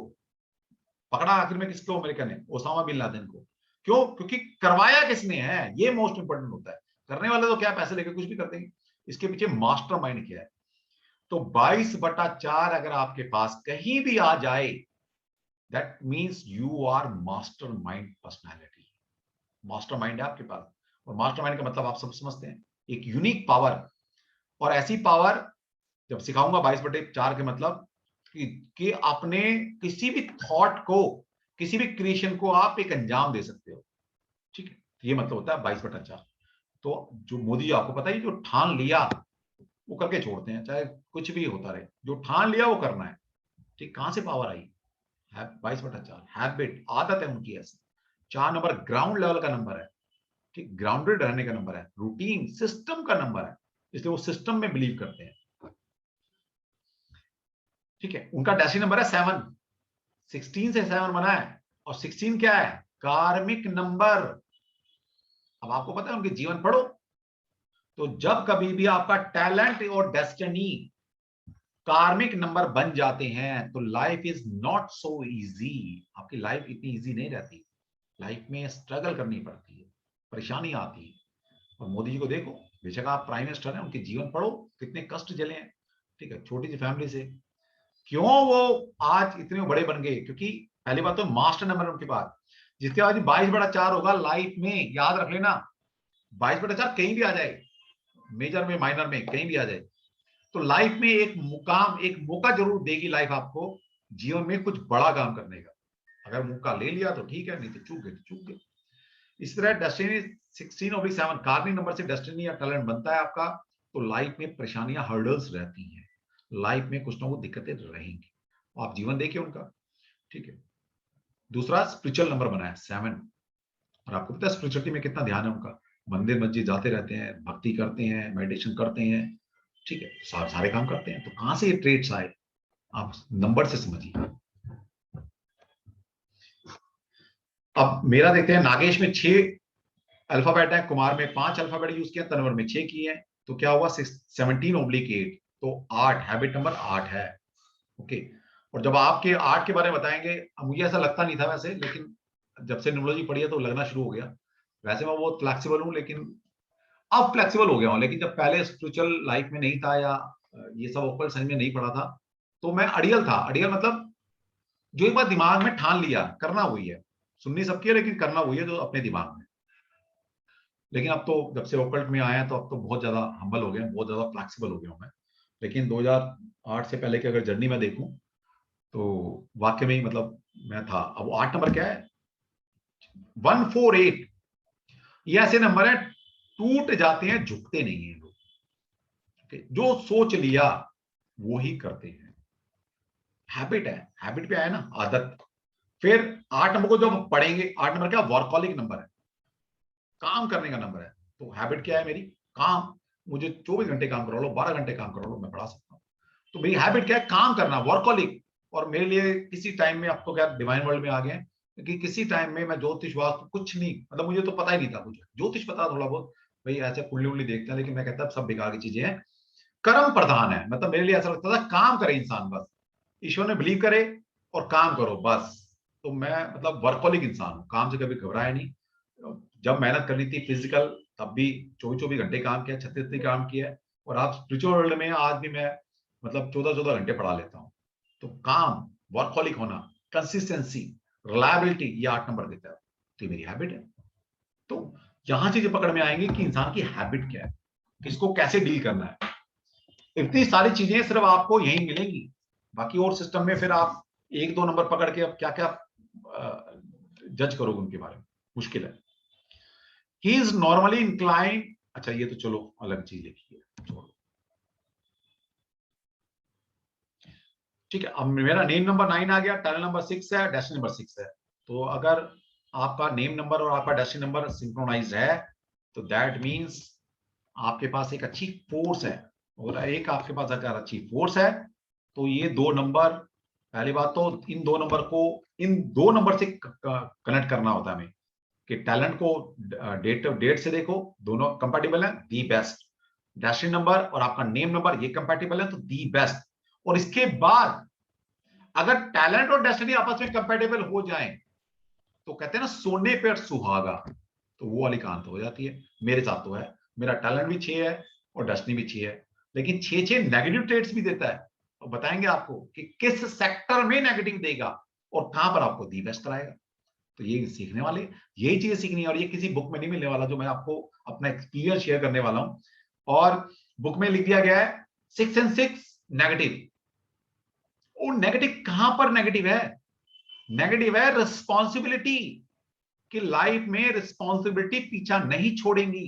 पकड़ा आखिर में किसको? अमेरिका ने ओसामा बिन लादेन को। क्यों? क्योंकि करवाया किसने है, ये मोस्ट इंपोर्टेंट होता है। करने वाले तो क्या पैसे लेकर कुछ भी कर देंगे, इसके पीछे मास्टर माइंड क्या है। तो 22/4 अगर आपके पास कहीं भी आ जाए, that means you are master mind personality. Master mind है आपके पास। और मास्टर माइंड का मतलब आप सब समझते हैं, एक यूनिक पावर, और ऐसी पावर जब सिखाऊंगा 22/4 के मतलब कि अपने किसी भी थॉट को, किसी भी क्रिएशन को आप एक अंजाम दे सकते हो। ठीक है, ये मतलब होता है 22/4। तो जो मोदी जी आपको पता है, जो ठान लिया वो करके छोड़ते हैं, चाहे कुछ भी होता रहे, जो ठान लिया वो करना है। ठीक, कहां से पावर आई? 22/4 हैबिट, आदत है उनकी ऐसी। 4 नंबर ग्राउंड लेवल का नंबर है। ठीक, ग्राउंडेड रहने का नंबर है, रूटीन सिस्टम का नंबर है, इसलिए वो सिस्टम में बिलीव करते हैं। ठीक है, उनका डेस्टिनी नंबर है 7, 16 से 7 बना है, और 16 क्या है? कार्मिक नंबर। अब आपको पता है उनके जीवन पढ़ो, तो जब कभी भी आपका टैलेंट और डेस्टिनी कार्मिक नंबर बन जाते हैं तो life is not so easy. आपकी लाइफ इतनी इजी नहीं रहती, लाइफ में स्ट्रगल करनी पड़ती है, परेशानी आती है। और मोदी जी को देखो, बेशक आप प्राइम मिनिस्टर हैं, उनके जीवन पढ़ो, कितने कष्ट झेले हैं। ठीक है, छोटी सी फैमिली से क्यों वो आज इतने बड़े बन गए? क्योंकि पहली बात तो मास्टर नंबर उनके पास, जिसके बाद 22/4 होगा लाइफ में, याद रख लेना। 22/4 कहीं भी आ जाए, मेजर में माइनर में कहीं भी आ जाए, तो लाइफ में एक मुकाम, एक मौका जरूर देगी लाइफ आपको जीवन में कुछ बड़ा काम करने का। अगर मौका ले लिया तो ठीक है, नहीं तो चूक गए तो चूक गए। इस तरह डेस्टिनी 16/7 कार्निंग नंबर से डेस्टिनी या टैलेंट बनता है आपका, तो लाइफ में परेशानियां, हर्डल्स रहती हैं, लाइफ में कुछ ना कुछ दिक्कतें रहेंगी, आप जीवन देखिए उनका। ठीक है, दूसरा स्पिरिचुअल नंबर बना है 7, और आपको पता है स्पिरिचुअलिटी में कितना ध्यान है उनका, मंदिर मस्जिद जाते रहते हैं, भक्ति करते हैं, मेडिटेशन करते हैं। ठीक है, सारे काम करते हैं। तो कहां से ये ट्रेड्स आए? आप नंबर से समझिए। अब मेरा देखते हैं, नागेश में 6 अल्फाबेट है, कुमार में 5 अल्फाबेट यूज किया, तनवर में 6 किए हैं, तो क्या हुआ? 17/8, तो 8, हैबिट नंबर 8 है। ओके, और जब आपके 8 के बारे में बताएंगे, मुझे ऐसा लगता नहीं था वैसे, लेकिन जब से न्यूमरोलॉजी पढ़ी है तो लगना शुरू हो गया। वैसे मैं बहुत फ्लेक्सिबल हूँ, लेकिन अब फ्लेक्सिबल हो गया हूँ। लेकिन जब पहले स्पिरिचुअल लाइफ में नहीं था, या ये सब ओपन साइंस में नहीं पढ़ा था, तो मैं अड़ियल था। अड़ियल मतलब जो एक बार दिमाग में ठान लिया, करना वही है। सुननी सबकी है, लेकिन करना वही है जो अपने दिमाग में। लेकिन अब तो जब से ओकल्ट में आया, तो अब तो बहुत ज्यादा हम्बल हो गया, बहुत ज्यादा फ्लेक्सिबल हो गया हूं मैं। लेकिन 2008 से पहले की अगर जर्नी में देखूं, तो वाकई में ही मतलब मैं था। अब 8 नंबर क्या है? 148, ये ऐसे नंबर है, टूट जाते हैं, झुकते नहीं है लोग। जो सोच लिया वो ही करते हैं। हैबिट है, हैबिट पे आया ना, आदत। फिर 8 नंबर को जब पढ़ेंगे, 8 नंबर क्या? वर्कहॉलिक नंबर है, काम करने का नंबर है। तो हैबिट क्या है मेरी? काम। मुझे 24 घंटे काम करा लो, 12 घंटे काम करा लो, मैं पढ़ा सकता हूँ। तो मेरी हैबिट क्या है? काम करना, वर्कहॉलिक। और मेरे लिए किसी टाइम में, अब तो क्या डिवाइन वर्ल्ड में आ गए, कि किसी टाइम में मैं ज्योतिष वास्तु कुछ नहीं, मतलब मुझे तो पता ही नहीं था कुछ। ज्योतिष पता थोड़ा बहुत, भाई ऐसे कुंडली उंडली देखते हैं, लेकिन मैं कहता सब बेकार की चीजें हैं। कर्म प्रधान है, मतलब मेरे लिए ऐसा लगता था काम करे इंसान, बस ईश्वर ने बिलीव करे और काम करो बस। तो मैं मतलब वर्कहॉलिक इंसान हूँ, काम से कभी घबराया नहीं। जब मेहनत करनी थी फिजिकल, तब भी 24-24 घंटे काम किया, 36 काम किया। और आप स्पिरिचुअल वर्ल्ड में, आज भी मैं मतलब 14-14 घंटे पढ़ा लेता हूँ। तो काम, वर्कहॉलिक होना, कंसिस्टेंसी, रिलायबिलिटी, ये 8 नंबर देता है। तो ये मेरी हैबिट है। तो यहां चीजें पकड़ में आएंगी कि इंसान की हैबिट क्या है, किसको कैसे डील करना है। इतनी सारी चीजें सिर्फ आपको यही मिलेंगी, बाकी और सिस्टम में फिर आप 1-2 नंबर पकड़ के अब क्या क्या जज करोगे उनके बारे में, मुश्किल है। He is normally inclined. अच्छा, ये तो चलो अलग चीज लिखी है, छोड़ो। ठीक है, अब मेरा नेम नंबर 9 आ गया, टनल नंबर 6 है, डेस्टिनी नंबर 6 है। तो अगर आपका नेम नंबर और आपका डेस्टिनी नंबर सिंक्रोनाइज है, तो दैट मीन्स आपके पास एक अच्छी फोर्स है। और एक आपके पास अगर अच्छी फोर्स है, तो ये 2 नंबर, पहली बात तो इन 2 नंबर को, इन 2 नंबर से कनेक्ट करना होता है हमें, कि टैलेंट को डेट से देखो, दोनों कंपैटिबल है, दी बेस्ट। डेस्टिनी नंबर और आपका नेम नंबर ये कंपैटिबल है, तो दी बेस्ट। और इसके बाद अगर टैलेंट और डेस्टिनी आपस में कंपैटिबल हो जाए, तो कहते हैं ना सोने पर सुहागा, तो वो वाली कहानी तो हो जाती है। मेरे साथ तो है, मेरा टैलेंट भी 6 है और डेस्टिनी भी 6 है, लेकिन 6-6 नेगेटिव ट्रेड्स भी देता है। और बताएंगे आपको कि किस सेक्टर में नेगेटिव देगा और कहां पर आपको दी बेस्ट कराएगा। तो ये सीखने वाले, यही चीजें सीखनी है, और ये किसी बुक में नहीं मिलने वाला, जो मैं आपको अपना एक्सपीरियंस शेयर करने वाला हूं। और बुक में लिख दिया गया है 6 and 6 नेगेटिव। वो नेगेटिव कहां पर नेगेटिव है? नेगेटिव है रिस्पॉन्सिबिलिटी, कि लाइफ में रिस्पॉन्सिबिलिटी पीछा नहीं छोड़ेंगी,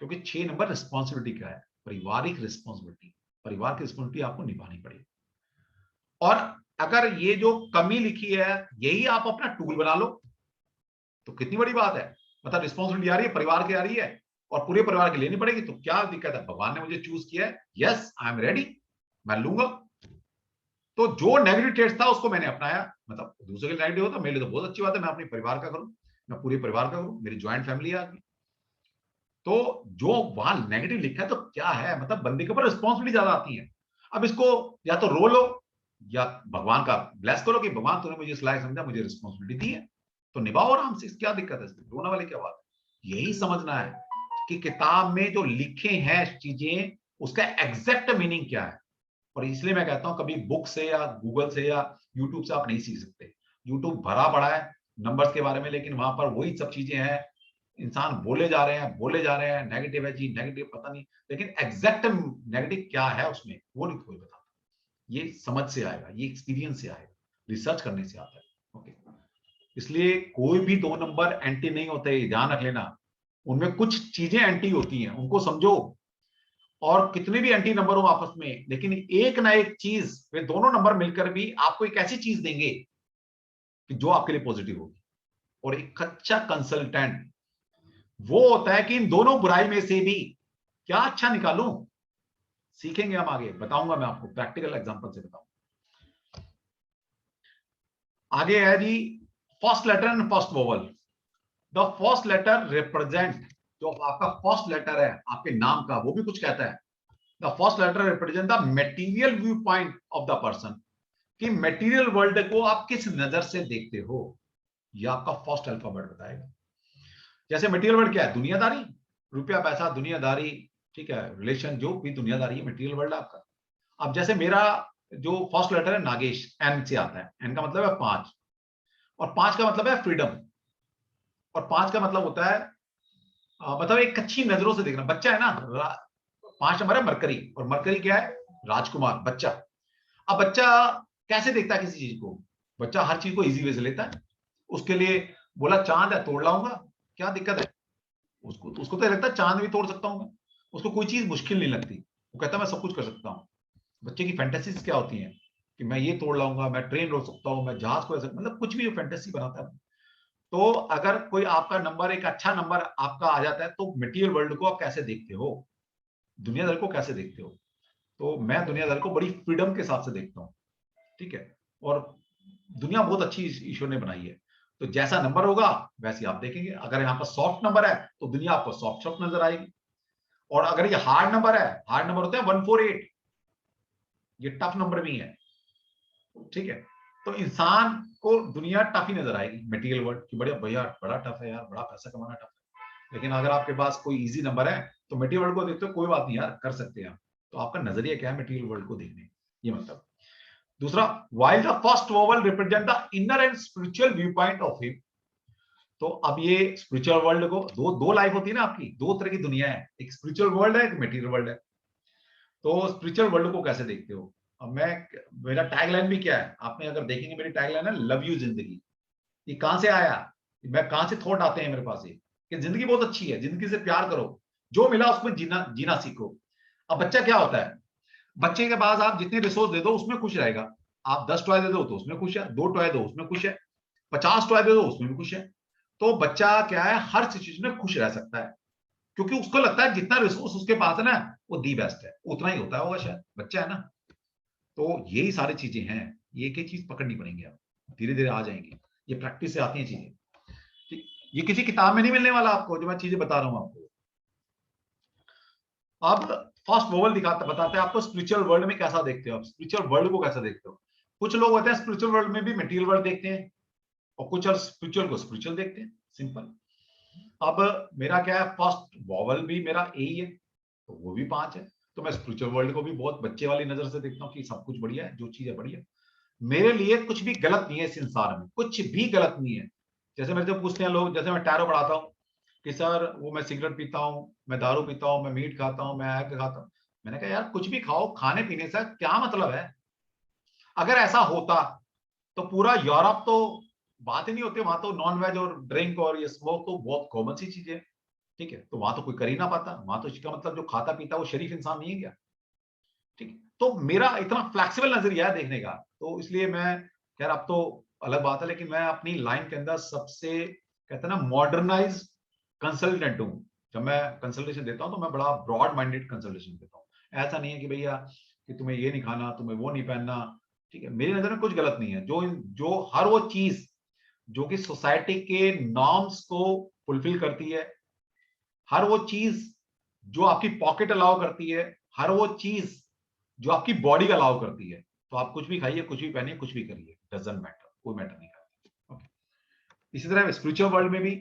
क्योंकि 6 नंबर रिस्पॉन्सिबिलिटी क्या है? पारिवारिक रिस्पॉन्सिबिलिटी, परिवार की रिस्पॉन्सिबिलिटी आपको निभानी पड़ेगी। और अगर ये जो कमी लिखी है यही आप अपना टूल बना लो तो कितनी बड़ी बात है। मतलब रिस्पॉन्सिबिलिटी आ रही है, परिवार की आ रही है और पूरे परिवार की लेनी पड़ेगी, तो क्या दिक्कत है? भगवान ने मुझे चूज किया है, यस आई एम रेडी, मैं लूंगा। तो जो नेगेटिव ट्रेड्स था उसको मैंने अपनाया। मतलब दूसरे के लिए नेगेटिव होता, मेरे लिए तो बहुत अच्छी बात है, मैं अपने परिवार का करूं, मैं पूरे परिवार का करूं, मेरी ज्वाइंट फैमिली है आगे। तो जो वहां नेगेटिव लिखा है तो क्या है, मतलब बंदे के ऊपर रिस्पॉन्सिबिलिटी ज्यादा आती है। अब इसको या तो रो लो या भगवान का ब्लेस करो कि भगवान तूने मुझे इस लायक समझा, मुझे रिस्पॉन्सिबिलिटी दी है, तो निभाओ आराम से, क्या दिक्कत है इसमें, रोने वाली क्या बात है। यही समझना है कि किताब में जो लिखे हैं चीजें उसका एग्जैक्ट मीनिंग क्या है। और इसलिए मैं कहता हूं कभी बुक से या गूगल से या यूट्यूब से आप नहीं सीख सकते। यूट्यूब भरा पड़ा है नंबर्स के बारे में, लेकिन वहां पर वही सब चीजें हैं, इंसान बोले जा रहे हैं बोले जा रहे हैं, नेगेटिव है जी नेगेटिव, पता नहीं, लेकिन एग्जैक्ट नेगेटिव क्या है उसमें वो नहीं कोई बताता। ये समझ से आएगा, ये एक्सपीरियंस से आएगा, रिसर्च करने से आता है। ओके, इसलिए कोई भी 2 नंबर एंटी नहीं होते, ध्यान रख लेना। उनमें कुछ चीजें एंटी होती हैं, उनको समझो। और कितने भी एंटी नंबर हो आपस में, लेकिन एक ना एक चीज, वे दोनों नंबर मिलकर भी आपको एक ऐसी चीज देंगे कि जो आपके लिए पॉजिटिव होगी। और एक अच्छा कंसल्टेंट वो होता है कि इन दोनों बुराई में से भी क्या अच्छा निकालूं। सीखेंगे हम आगे, बताऊंगा मैं आपको, प्रैक्टिकल एग्जांपल से बताऊंगा। आगे है जी first letter and first vowel. The first letter represent, जो आपका फर्स्ट लेटर है आपके नाम का वो भी कुछ कहता है। The first letter represent the material view point of the person, कि मटेरियल वर्ल्ड को आप किस नजर से देखते हो, ये आपका फर्स्ट अल्फाबेट बताएगा। जैसे मटेरियल वर्ल्ड क्या है? दुनियादारी, रुपया पैसा दुनियादारी, ठीक है, रिलेशन जो भी दुनियादारी है, मटेरियल वर्ल्ड आपका। अब जैसे मेरा जो फर्स्ट लेटर है नागेश, एन से आता है, एन का मतलब है 5, और 5 का मतलब है फ्रीडम, और 5 का मतलब होता है मतलब एक अच्छी नजरों से देखना। बच्चा है ना, 5 नंबर है मरकरी, और मरकरी क्या है? राजकुमार, बच्चा। अब बच्चा कैसे देखता है किसी चीज को? बच्चा हर चीज को इजी वे से लेता है। उसके लिए बोला चांद है, तोड़ लाऊंगा, क्या दिक्कत है? उसको तो लगता है चांद भी तोड़ सकता हूं मैं, उसको कोई चीज मुश्किल नहीं लगती, वो कहता है मैं सब कुछ कर सकता हूँ। बच्चे की फैंटेसीज क्या होती हैं कि मैं ये तोड़ लाऊंगा, मैं ट्रेन रोक सकता हूँ, मैं जहाज को ऐसा, मतलब कुछ भी फैंटेसी बनाता है। तो अगर कोई आपका नंबर एक अच्छा नंबर आपका आ जाता है तो मटेरियल वर्ल्ड को आप कैसे देखते हो, दुनियादारी को कैसे देखते हो? तो मैं दुनियादारी को बड़ी फ्रीडम के साथ से देखता हूँ, ठीक है। और दुनिया बहुत अच्छी ईश्वर ने बनाई है, तो जैसा नंबर होगा वैसे आप देखेंगे। अगर यहाँ पर सॉफ्ट नंबर है तो दुनिया आपको सॉफ्ट सॉफ्ट नजर आएगी। और अगर ये हार्ड नंबर है, हार्ड नंबर होते हैं 148, ये टफ नंबर भी है, ठीक है। तो इंसान को दुनिया टफ ही नजर आएगी, मटेरियल वर्ल्ड की, बढ़िया भैया बड़ा टफ है यार, बड़ा पैसा कमाना टफ है। लेकिन अगर आपके पास कोई इजी नंबर है तो मटेरियल वर्ल्ड को देखते हो, कोई बात नहीं यार, कर सकते हैं। तो आपका नजरिया क्या है मटेरियल वर्ल्ड को देखने, ये मतलब। दूसरा, while the first vowel represent the inner and spiritual viewpoint of him, तो अब ये स्पिरिचुअल वर्ल्ड को, दो दो लाइफ होती है ना आपकी, दो तरह की दुनिया है, एक स्पिरिचुअल वर्ल्ड है, एक मटेरियल वर्ल्ड है। तो स्पिरिचुअल वर्ल्ड को कैसे देखते हो? अब मैं, मेरा टैगलाइन भी क्या है, आपने अगर देखेंगे मेरी टैगलाइन है लव यू जिंदगी। ये कहां से आया? मैं कहां से थॉट आते हैं मेरे पास ये, कि जिंदगी बहुत अच्छी है, जिंदगी से प्यार करो, जो मिला उसमें जीना जीना सीखो। अब बच्चा क्या होता है? बच्चे के पास आप जितने रिसोर्स दे दो उसमें खुश रहेगा। आप 10 टॉय दे दो तो उसमें खुश है, 2 टॉय दो उसमें खुश है, 50 टॉय दे दो उसमें भी खुश है। तो बच्चा क्या है, हर सिचुएशन में खुश रह सकता है, क्योंकि उसको लगता है जितना रिसोर्स उसके पास है ना वो दी बेस्ट है, उतना ही होता होगा शायद, बच्चा है ना। तो यही सारी चीजें हैं, ये एक एक चीज पकड़नी पड़ेंगी, आप धीरे धीरे आ जाएंगी, ये प्रैक्टिस से आती हैं चीजें, ठीक। ये किसी किताब में नहीं मिलने वाला आपको, जो मैं चीजें बता रहा हूं आपको। अब फर्स्ट वोवल दिखाता बताते हैं आपको स्पिरिचुअल वर्ल्ड में कैसा देखते हो, आप स्पिरिचुअल वर्ल्ड को कैसा देखते हो। कुछ लोग होते हैं स्पिरिचुअल वर्ल्ड में भी मटेरियल वर्ल्ड देखते हैं, और कुछ और स्पिरिचुअल को स्पिरिचुअल देखते हैं, सिंपल। अब मेरा क्या है, फर्स्ट वोवल भी मेरा ए ही है, तो वो भी 5 है। तो मैं स्पिरिचुअल वर्ल्ड को भी बहुत बच्चे वाली नजर से देखता हूँ कि सब कुछ बढ़िया है, जो चीज है बढ़िया। मेरे लिए कुछ भी गलत नहीं है इस संसार में, कुछ भी गलत नहीं है। जैसे मेरे से पूछते हैं लोग, जैसे मैं टैरो पढ़ाता हूँ, कि सर वो मैं सिगरेट पीता हूँ, मैं दारू पीता हूँ, मैं मीट खाता हूँ, मैं एग खाता हूँ। मैंने कहा यार कुछ भी खाओ, खाने पीने से क्या मतलब है। अगर ऐसा होता तो पूरा यूरोप तो बात ही नहीं होती, वहां तो नॉन वेज और ड्रिंक और ये स्मोक तो बहुत कॉमन सी चीजें, ठीक है, तो वहां तो कोई कर ही ना पाता। वहां तो इसका मतलब जो खाता पीता वो शरीफ इंसान नहीं है क्या, ठीक है। तो मेरा इतना फ्लेक्सिबल नजरिया है देखने का, तो इसलिए मैं, खैर अब तो अलग बात है, लेकिन मैं अपनी लाइन के अंदर सबसे कहते हैं ना मॉडर्नाइज कंसल्टेंट हूँ। जब मैं कंसल्टेशन देता हूँ तो मैं बड़ा ब्रॉड माइंडेड कंसल्टेशन देता हूँ। ऐसा नहीं है कि भैया कि तुम्हें ये नहीं खाना, तुम्हें वो नहीं पहनना, ठीक है, मेरी नजर में कुछ गलत नहीं है। जो जो हर वो चीज जो कि सोसाइटी के नॉर्म्स को फुलफिल करती है, हर वो चीज जो आपकी पॉकेट अलाउ करती है, हर वो चीज जो आपकी बॉडी अलाउ करती है, तो आप कुछ भी खाइए, कुछ भी पहनिए, कुछ भी करिए, डजंट मैटर, कोई मैटर नहीं करता। ओके। इसी तरह स्पिरिचुअल वर्ल्ड में भी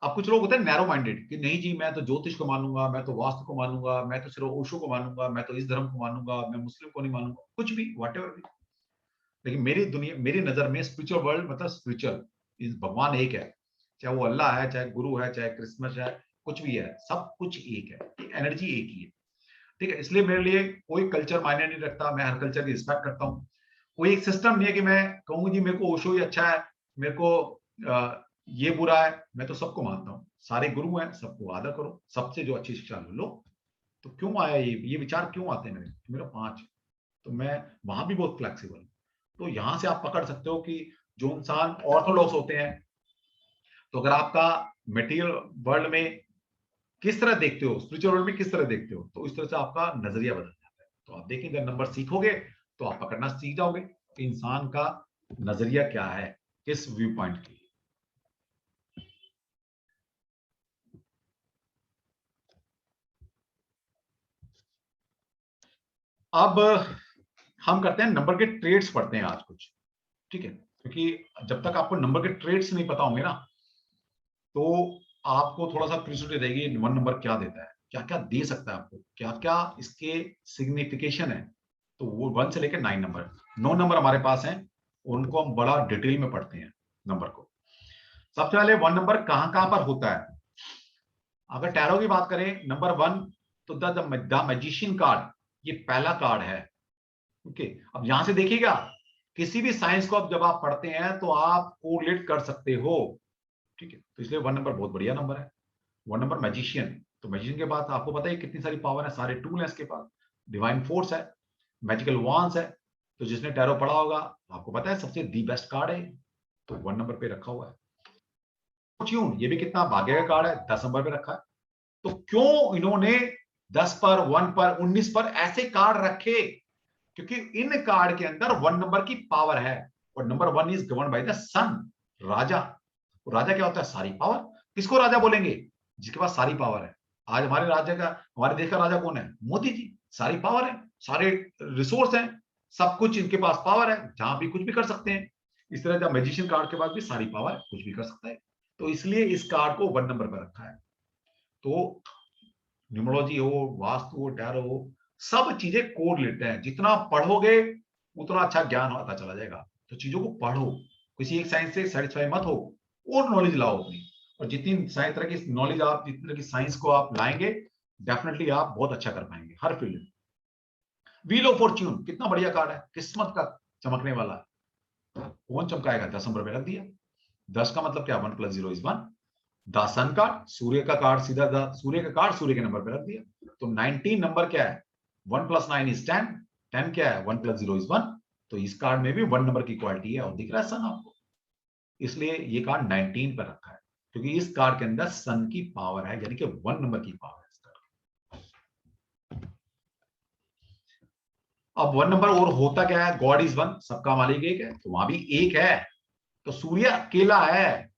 अब कुछ लोग होते हैं नैरो माइंडेड कि नहीं जी मैं तो ज्योतिष को मानूंगा, मैं तो वास्तु को मानूंगा, मैं तो सिर्फ ओशो को मानूंगा, मैं तो इस धर्म को मानूंगा, मैं मुस्लिम को नहीं मानूंगा, कुछ भी वट एवर भी। लेकिन मेरी दुनिया, मेरी नजर में स्पिरिचुअल वर्ल्ड मतलब स्पिरिचुअल, भगवान एक है, चाहे वो अल्लाह है, चाहे गुरु है, चाहे क्रिसमस है, कुछ भी है, सब कुछ एक है, एनर्जी एक ही है, ठीक है। इसलिए मेरे लिए कोई कल्चर मायने नहीं रखता, मैं हर कल्चर की रिस्पेक्ट करता हूँ। कोई एक सिस्टम नहीं है कि मैं कहूँ जी मेरे को ओशो ही अच्छा है, मेरे को ये बुरा है। मैं तो सबको मानता हूँ, सारे गुरु हैं, सबको आदर करो, सबसे जो अच्छी शिक्षा लो। तो क्यों आया ये विचार क्यों आते हैं मेरे 5, तो मैं वहां भी बहुत फ्लेक्सिबल हूँ। तो यहां से आप पकड़ सकते हो कि जो इंसान ऑर्थोडॉक्स होते हैं, तो अगर आपका मटेरियल वर्ल्ड में किस तरह देखते हो, स्पिरिचुअल वर्ल्ड में किस तरह देखते हो, तो इस तरह से आपका नजरिया बदल जाता है। तो आप देखेंगे अगर नंबर सीखोगे तो आप पकड़ना सीख जाओगे कि इंसान का नजरिया क्या है, किस व्यू पॉइंट के लिए। अब हम करते हैं नंबर के ट्रेड्स पढ़ते हैं आज कुछ, ठीक है, क्योंकि जब तक आपको नंबर के ट्रेड्स नहीं पता होंगे ना, तो आपको थोड़ा सा क्यूरियोसिटी रहेगी वन नंबर क्या देता है, क्या क्या दे सकता है आपको, क्या क्या इसके सिग्निफिकेशन है। तो वो 1 से लेकर 9 नंबर, 9 नंबर हमारे पास हैं, उनको हम बड़ा डिटेल में पढ़ते हैं नंबर को। सबसे पहले 1 नंबर कहां कहां पर होता है। अगर टैरो की बात करें, नंबर 1 तो द मैजिशियन कार्ड, ये पहला कार्ड है। ओके, अब यहां से देखिएगा, किसी भी साइंस को अब जब आप पढ़ते हैं तो आप कोरिलेट कर सकते हो, ठीक है, तो इसलिए 1 नंबर बहुत बढ़िया नंबर है। 1 नंबर मैजिशियन, तो मैजिशियन के पास आपको पता है कितनी सारी पावर है, सारे टूल है इसके पास, डिवाइन फोर्स है, मैजिकल वांस है। तो जिसने टैरो पढ़ा होगा आपको पता है सबसे दी बेस्ट कार्ड है, तो 1 नंबर पे रखा हुआ है। फॉर्च्यून, ये भी कितना भाग्य का कार्ड है, 10 नंबर पे रखा है। तो क्यों इन्होंने 10 पर, 1 पर, 19 पर ऐसे कार्ड रखे, क्योंकि इन कार्ड के अंदर 1 नंबर की पावर है, और number 1 is govern by the sun, राजा। राजा क्या होता है, सारी पावर। किसको राजा बोलेंगे, जिसके पास सारी पावर है। आज हमारे राज्य का, हमारे देश का राजा कौन है, मोदी जी। सारी पावर है, सारे रिसोर्स हैं, सब कुछ इनके पास पावर है, जहां भी कुछ भी कर सकते हैं। इस तरह जब मैजिशियन कार्ड के पास भी सारी पावर है, कुछ भी कर सकता है। तो इसलिए इस कार्ड को 1 नंबर पर रखा है। तो न्यूमरोलॉजी हो, वास्तु हो, टैरो हो, सब चीजें कोड लेते हैं। जितना पढ़ोगे उतना अच्छा ज्ञान आता चला जाएगा। तो चीजों को पढ़ो, किसी एक साइंस से सेटिस्फाई मत हो, और नॉलेज लाओ अपनी। और जितनी साइंस तरह की नॉलेज आप, जितनी तरह की साइंस को आप लाएंगे, डेफिनेटली आप बहुत अच्छा कर पाएंगे हर फील्ड में। व्हील ऑफ फॉर्च्यून कितना बढ़िया कार्ड है, किस्मत का चमकने वाला है। कौन चमकाएगा, 10 नंबर पे रख दिया। 10 का मतलब क्या, 1 + 0 = 1। द सन कार्ड, सूर्य का कार्ड, सीधा सूर्य का कार्ड सूर्य के नंबर पे रख दिया। तो 19 नंबर क्या है, 1 + 9 = 10। 10 क्या है, 1 + 0 = 1। तो इस कार्ड में भी 1 नंबर की क्वालिटी है, और दिख रहा है सन आपको, इसलिए ये कार्ड 19 पर रखा है, क्योंकि इस कार्ड के अंदर सन की पावर है, यानी कि 1 नंबर की पावर है इस कार्ड। अब 1 नंबर और होता क्या है, गॉड इज 1, सबका मालिक एक है, तो वहां भी एक है। तो सूर्य अकेला है,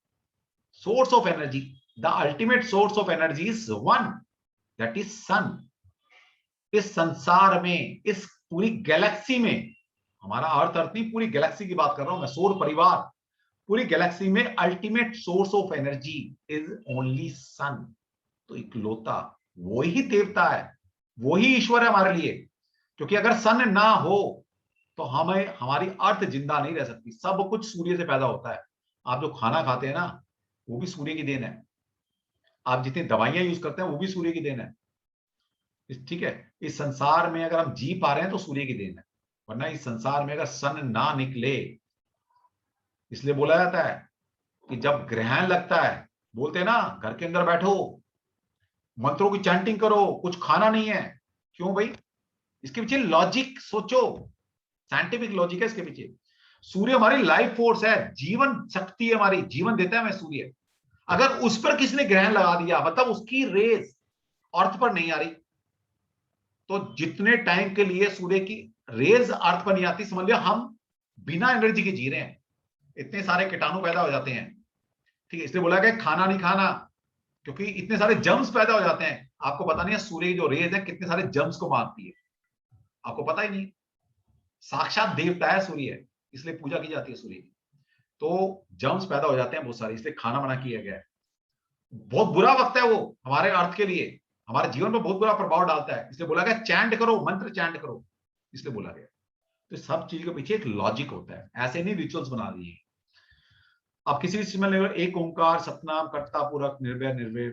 source of energy, the ultimate source of energy is 1, that is sun. इस संसार में, इस पूरी गैलेक्सी में, हमारा अर्थ नहीं, पूरी गैलेक्सी की बात कर रहा हूं मैं, सौर परिवार, पूरी गैलेक्सी में ultimate source of energy is only son. तो इकलौता वो ही देवता है, वो ही ईश्वर है हमारे लिए। क्योंकि अगर सन ना हो तो हमें, हमारी अर्थ जिंदा नहीं रह सकती। सब कुछ सूर्य से पैदा होता है। आप जो खाना खाते हैं ना, वो भी सूर्य की देन है। आप जितनी दवाइयां यूज करते हैं वो भी सूर्य की देन है। ठीक है, इस संसार में अगर हम जी पा रहे हैं तो सूर्य की देन है, वरना इस संसार में अगर सन ना निकले, इसलिए बोला जाता है कि जब ग्रहण लगता है, बोलते हैं ना घर के अंदर बैठो, मंत्रों की चैंटिंग करो, कुछ खाना नहीं है। क्यों भाई? इसके पीछे लॉजिक सोचो, साइंटिफिक लॉजिक है इसके पीछे। सूर्य हमारी लाइफ फोर्स है, जीवन शक्ति है हमारी, जीवन देता है हमें सूर्य। अगर उस पर किसी ने ग्रहण लगा दिया, मतलब उसकी रेस अर्थ पर नहीं आ रही, तो जितने टाइम के लिए सूर्य की रेज अर्थ पर नहीं आती, समझ लिया हम बिना एनर्जी के जी रहे हैं। इतने सारे कीटाणु पैदा हो जाते हैं, ठीक है, इसलिए बोला गया खाना नहीं खाना, क्योंकि इतने सारे जर्म्स पैदा हो जाते हैं। आपको पता नहीं है सूर्य की जो रेज है कितने सारे जर्म्स को मारती है, आपको पता ही नहीं। साक्षात देवता है सूर्य, इसलिए पूजा की जाती है सूर्य की। तो जर्म्स पैदा हो जाते हैं बहुत सारे, इसलिए खाना मना किया गया है। बहुत बुरा वक्त है वो हमारे अर्थ के लिए, हमारे जीवन पर बहुत बुरा प्रभाव डालता है, इसलिए बोला गया चैंट करो, मंत्र चैंट करो, इसलिए बोला गया। तो सब चीज के पीछे एक लॉजिक होता है, ऐसे नहीं रिचुअल्स बना दिए। आप किसी भी चीज में ले, एक ओंकार सतनाम कर्ता पूरक निर्भय निर्भय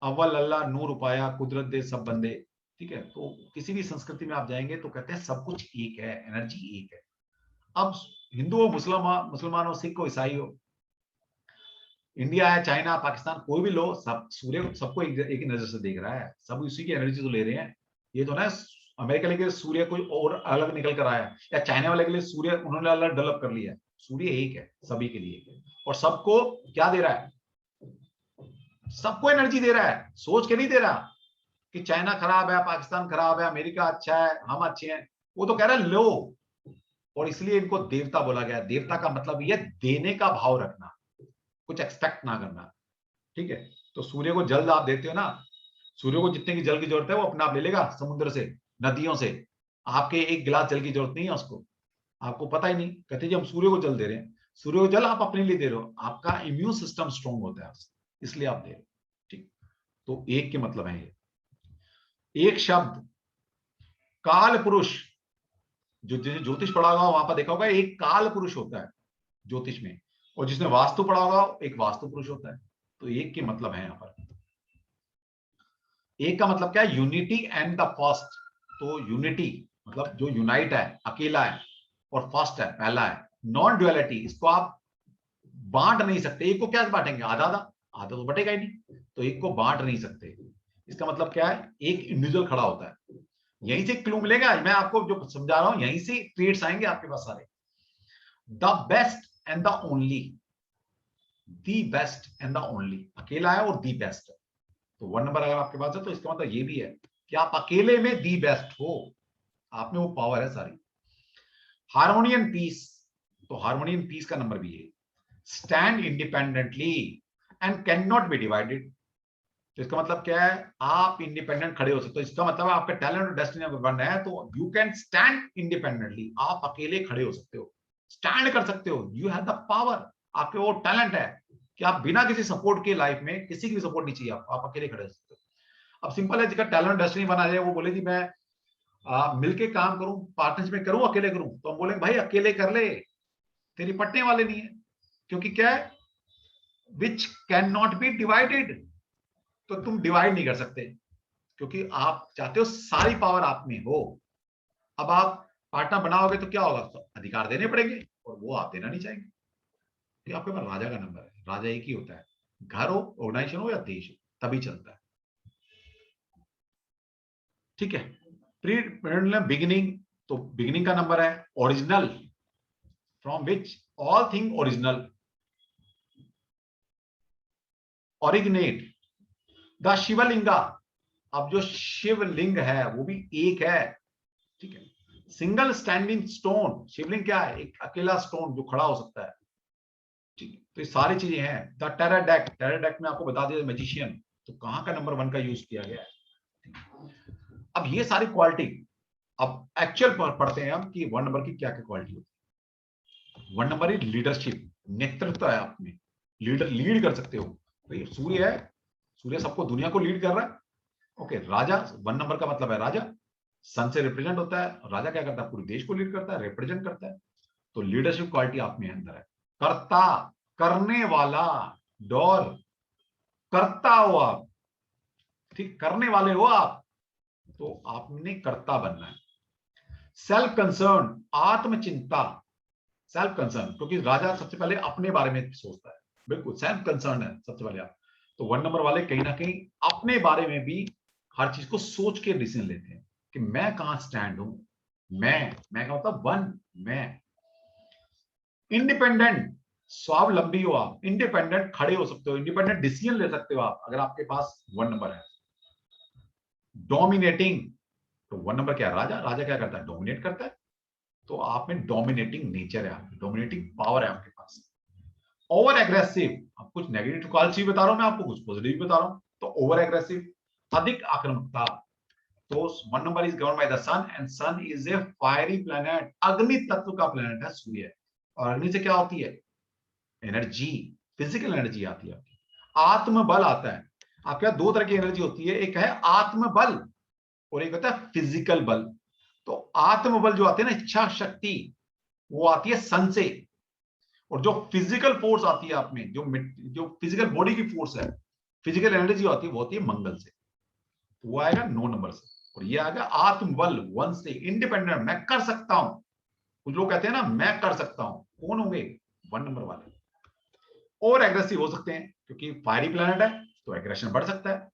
अव्वल अल्लाह नूर उपाया कुदरत दे सब बंदे। ठीक है, तो किसी भी संस्कृति में आप जाएंगे तो कहते हैं सब कुछ एक है, एनर्जी एक है। अब हिंदू हो, मुसलमान हो, सिख हो, ईसाई हो, इंडिया है, चाइना, पाकिस्तान, कोई भी लो, सब सूर्य सबको एक ही नजर से देख रहा है, सब उसी की एनर्जी तो ले रहे हैं। ये तो ना अमेरिका के लिए सूर्य कोई और अलग निकल कर आया, या चाइना वाले के लिए सूर्य उन्होंने अलग डेवलप कर लिया। सूर्य एक है, सभी के लिए, और सबको क्या दे रहा है? सबको एनर्जी दे रहा है, सोच के नहीं दे रहा कि चाइना खराब है, पाकिस्तान खराब है, अमेरिका अच्छा है, हम अच्छे हैं। वो तो कह रहा है लो, और इसलिए इनको देवता बोला गया। देवता का मतलब ये देने का भाव रखना, कुछ एक्सपेक्ट ना करना। ठीक है, तो सूर्य को जल आप देते हो ना, सूर्य को जितने की जल की जरूरत है वो अपने आप ले लेगा समुद्र से, नदियों से। आपके एक गिलास जल की जरूरत नहीं है उसको, आपको पता ही नहीं। कहते जी हम सूर्य को जल दे रहे हैं, सूर्य को जल आप अपने लिए दे रहे हो, आपका इम्यून सिस्टम स्ट्रांग होता है इसलिए आप दे रहे हो। ठीक, तो एक के मतलब है ये एक शब्द काल पुरुष। जो जिसने ज्योतिष पढ़ा होगा वहां पर देखा होगा एक काल पुरुष होता है ज्योतिष में, और जिसने वास्तु पढ़ा होगा एक वास्तु पुरुष होता है। तो एक के मतलब है यहां पर। एक का मतलब क्या है? Unity and the first. तो यूनिटी मतलब जो यूनाइट है, अकेला है, और फर्स्ट है, पहला है। नॉन ड्युअलिटी, इसको आप बांट नहीं सकते। एक को क्या बांटेंगे? आधा आधा, आधा तो बटेगा ही नहीं, तो एक को बांट नहीं सकते। इसका मतलब क्या है? एक इंडिविजुअल खड़ा होता है। यहीं से क्लू मिलेगा, मैं आपको जो समझा रहा हूं यहीं से ट्रेड्स आएंगे आपके पास सारे। The best and the only, the best and the only, अकेला है और दी बेस्ट है। तो वन नंबर अगर आपके पास है तो इसका मतलब ये भी है कि आप अकेले में दी बेस्ट हो, आप में वो पावर है सारी। हार्मोनी एंड पीस, तो हार्मोनी एंड पीस का नंबर भी है। Stand independently and can not be divided. तो इसका मतलब क्या है? आप इंडिपेंडेंट खड़े हो सकते हो। इसका मतलब आपका टैलेंट और डेस्टिनी अगर बनना है तो यू कैन स्टैंड इंडिपेंडेंटली, आप अकेले खड़े हो सकते हो, स्टैंड कर सकते हो। यू हैव द पावर, आपके वो टैलेंट है कि आप बिना किसी सपोर्ट के, लाइफ में किसी की भी सपोर्ट नहीं चाहिए, आप अकेले खड़े हो सकते हो। अब सिंपल है, जिसका टैलेंट डेस्टिनी बना जाए वो बोले जी मैं मिलके काम करूं, पार्टनरशिप में करूं, अकेले करूं, तो हम बोले भाई अकेले कर ले, तेरी पटने वाले नहीं है। क्योंकि क्या है? Which can not be divided, तो तुम डिवाइड नहीं कर सकते, क्योंकि आप चाहते हो सारी पावर आप में हो। अब आप पार्टनर बनाओगे तो क्या होगा? तो अधिकार देने पड़ेंगे, और वो आप देना नहीं चाहेंगे। तो आपके पास राजा का नंबर है। राजा एक ही होता है, घर हो, ऑर्गेनाइजेशन हो या देश हो, तभी चलता है। ठीक है, प्री बिगिनिंग, तो बिगिनिंग का नंबर है। Original, from which all thing original, originate the Shivalinga. अब जो शिवलिंग है वो भी एक है। ठीक है, सिंगल स्टैंडिंग स्टोन, शिवलिंग क्या है? एक अकेला स्टोन जो खड़ा हो सकता है। ठीक है, तो ये सारी चीजें हैं। The tarot deck, tarot deck में आपको बता दिया मैजिशियन, तो कहां का नंबर वन का यूज किया गया है। अब ये सारी क्वालिटी, अब एक्चुअल पढ़ते हैं हम कि वन नंबर की क्या क्या क्वालिटी होती है। वन नंबर इज लीडरशिप, नेतृत्व है आप में, लीडर, लीड कर सकते हो। तो सूर्य है, सूर्य सबको, दुनिया को लीड कर रहा है। ओके, राजा, वन नंबर का मतलब है राजा, सन से रिप्रेजेंट होता है। राजा क्या करता है? पूरे देश को लीड करता है, रिप्रेजेंट करता है। तो लीडरशिप क्वालिटी आप में अंदर है। कर्ता, करने वाला, डोर, करता हो आप, ठीक, करने वाले हो आप, तो आपने कर्ता बनना है। सेल्फ कंसर्न, आत्मचिंता, सेल्फ कंसर्न, क्योंकि राजा सबसे पहले अपने बारे में सोचता है, बिल्कुल सेल्फ कंसर्न है सबसे पहले आप। तो 1 नंबर वाले कहीं ना कहीं अपने बारे में भी हर चीज को सोच के डिसीजन लेते हैं कि मैं कहां स्टैंड हूं, मैं क्या मतलब वन, मैं। इंडिपेंडेंट, स्वावलंबी हो आप, इंडिपेंडेंट खड़े हो सकते हो, इंडिपेंडेंट डिसीजन ले सकते हो आप अगर आपके पास 1 नंबर है। डोमिनेटिंग, तो 1 नंबर क्या है, राजा, राजा क्या करता है, डोमिनेट करता है। तो आप में डोमिनेटिंग नेचर है, आपकी डोमिनेटिंग पावर है आपके पास। ओवर एग्रेसिव, अब कुछ नेगेटिव क्वालिटी बता रहा हूं मैं आपको, कुछ पॉजिटिव बता रहा हूं। तो ओवर एग्रेसिव, अधिक आक्रामकता। तो 1 number is govern by the sun and sun is a fiery planet, अग्नि तत्व का प्लैनेट है सूर्य। और अग्नि से क्या होती है, एनर्जी, फिजिकल एनर्जी आती है आपकी। आत्मबल आता है, आपके पास दो तरह की एनर्जी होती है, एक है आत्मबल और एक होता है फिजिकल बल। तो आत्मबल जो आती है ना, इच्छा शक्ति, वो आती है सन से। और जो फिजिकल फोर्स आती है आप में, जो फिजिकल बॉडी की फोर्स है, फिजिकल एनर्जी आती है, वो होती है मंगल से। तो वो आएगा 9 नंबर से। और ये आएगा आत्मबल, वन से, इंडिपेंडेंट, मैं कर सकता हूं। कुछ लोग कहते हैं ना मैं कर सकता हूं, कौन होंगे, 1 नंबर वाले। और एग्रेसिव हो सकते हैं क्योंकि फायरी प्लैनेट है, तो एग्रेशन बढ़ सकता है।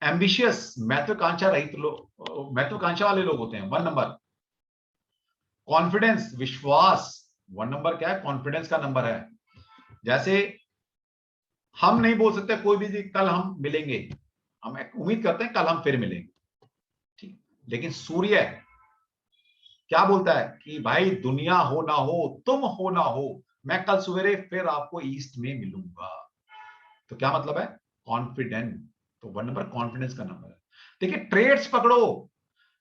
एम्बिशियस, महत्वाकांक्षा रहित लोग, महत्वाकांक्षा वाले लोग होते हैं 1 नंबर। कॉन्फिडेंस, विश्वास, 1 नंबर क्या है, कॉन्फिडेंस का नंबर है। जैसे हम नहीं बोल सकते कोई भी कल हम मिलेंगे, हम उम्मीद करते हैं कल हम फिर मिलेंगे, ठीक। लेकिन सूर्य क्या बोलता है कि भाई दुनिया हो ना हो, तुम हो ना हो, मैं कल सवेरे फिर आपको ईस्ट में मिलूंगा। तो क्या मतलब है, कॉन्फिडेंट। तो 1 नंबर कॉन्फिडेंस का नंबर है। देखिए ट्रेड्स पकड़ो,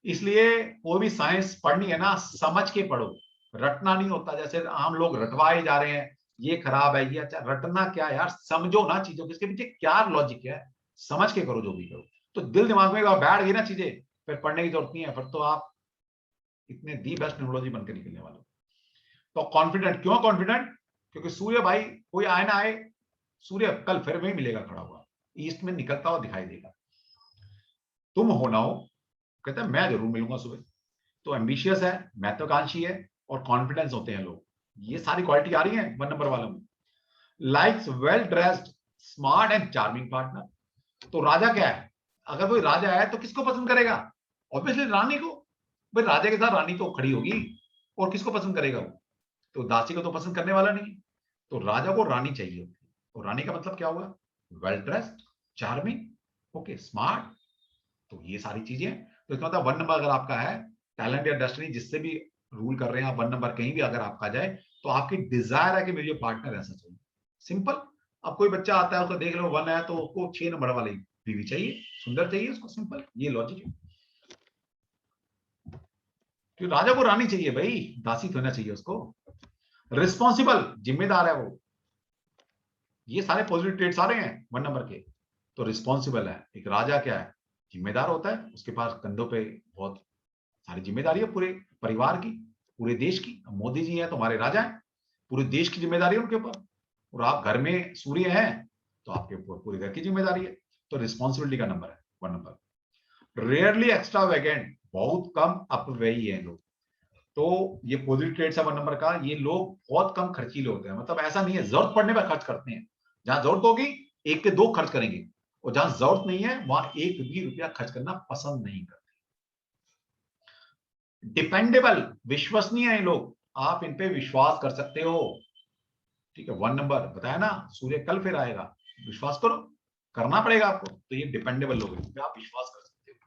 इसलिए कोई भी साइंस पढ़नी है ना, समझ के पढ़ो, रटना नहीं होता। जैसे आम लोग रटवाए जा रहे हैं, ये खराब है, ये अच्छा, रटना क्या यार, समझो ना चीजों के, इसके पीछे क्या लॉजिक है, समझ के करो जो भी करो। तो दिल दिमाग में बैठ गई ना चीजें, फिर पढ़ने की जरूरत नहीं है, फिर तो आप इतने दी बेस्ट न्यूरोलॉजी बनकर निकलने वाले हो। तो कॉन्फिडेंट, क्यों कॉन्फिडेंट, क्योंकि सूर्य भाई, कोई आए ना आए, सूर्य कल फिर वही मिलेगा खड़ा हुआ, ईस्ट में निकलता हुआ दिखाई देगा। तुम हो ना हो, कहते हैं मैं जरूर मिलूंगा सुबह। तो एम्बिशियस है, महत्वाकांक्षी है, और कॉन्फिडेंस होते हैं लोग। ये सारी क्वालिटी आ रही है 1 नंबर वालों में। Likes well dressed, smart and charming partner. तो राजा क्या है, अगर कोई राजा है तो किसको पसंद करेगा, ऑब्वियसली रानी को। भाई राजा के साथ रानी तो खड़ी होगी, और किसको पसंद करेगा वो, तो दासी को तो पसंद करने वाला नहीं। तो राजा को रानी चाहिए होती है। तो रानी का मतलब क्या होगा, well dressed, charming, okay, smart. तो ये सारी चीजें, तो इसका मतलब 1 नंबर अगर आपका है, टैलेंट या डेस्टिनी जिससे भी रूल कर रहे हैं आप, 1 नंबर कहीं भी अगर आपका जाए, तो आपकी डिजायर है कि मेरे पार्टनर ऐसा चाहिए, सिंपल। अब कोई बच्चा आता है, उसको देख लो 1 है, तो उसको 6 नंबर वाली बीवी चाहिए, सुंदर चाहिए उसको, सिंपल, ये लॉजिक है। कि राजा को रानी चाहिए भाई, दासी तो होना चाहिए उसको। रिस्पॉन्सिबल, जिम्मेदार है वो, ये सारे पॉजिटिव ट्रेट्स आ रहे हैं 1 नंबर के। तो रिस्पॉन्सिबल है, एक राजा क्या है, जिम्मेदार होता है, उसके पास कंधों पे बहुत सारी जिम्मेदारी है, पूरे परिवार की, पूरे देश की। मोदी जी हैं तो हमारे राजा हैं, पूरे देश की जिम्मेदारी है उनके ऊपर। और आप घर में सूर्य हैं, तो आपके ऊपर पूरे घर की जिम्मेदारी है। तो रिस्पॉन्सिबिलिटी का नंबर है 1 नंबर। रेयरली एक्स्ट्रा वैगेंट, बहुत कम अपव्ययी है लोग। तो ये पॉजिटिव ट्रेड्स है 1 नंबर का, ये लोग बहुत कम खर्चीले होते हैं, मतलब ऐसा नहीं है, जरूरत पड़ने पर खर्च करते हैं। जहां जरूरत होगी एक के दो खर्च करेंगे, और जहां जरूरत नहीं है वहां एक भी रुपया खर्च करना पसंद नहीं करते। डिपेंडेबल, विश्वसनीय है ये लोग, आप इन पे विश्वास कर सकते हो, ठीक है। 1 नंबर बताया ना, सूर्य कल फिर आएगा, विश्वास करो, करना पड़ेगा आपको। तो ये डिपेंडेबल लोग हैं, इन पे आप विश्वास कर सकते हो।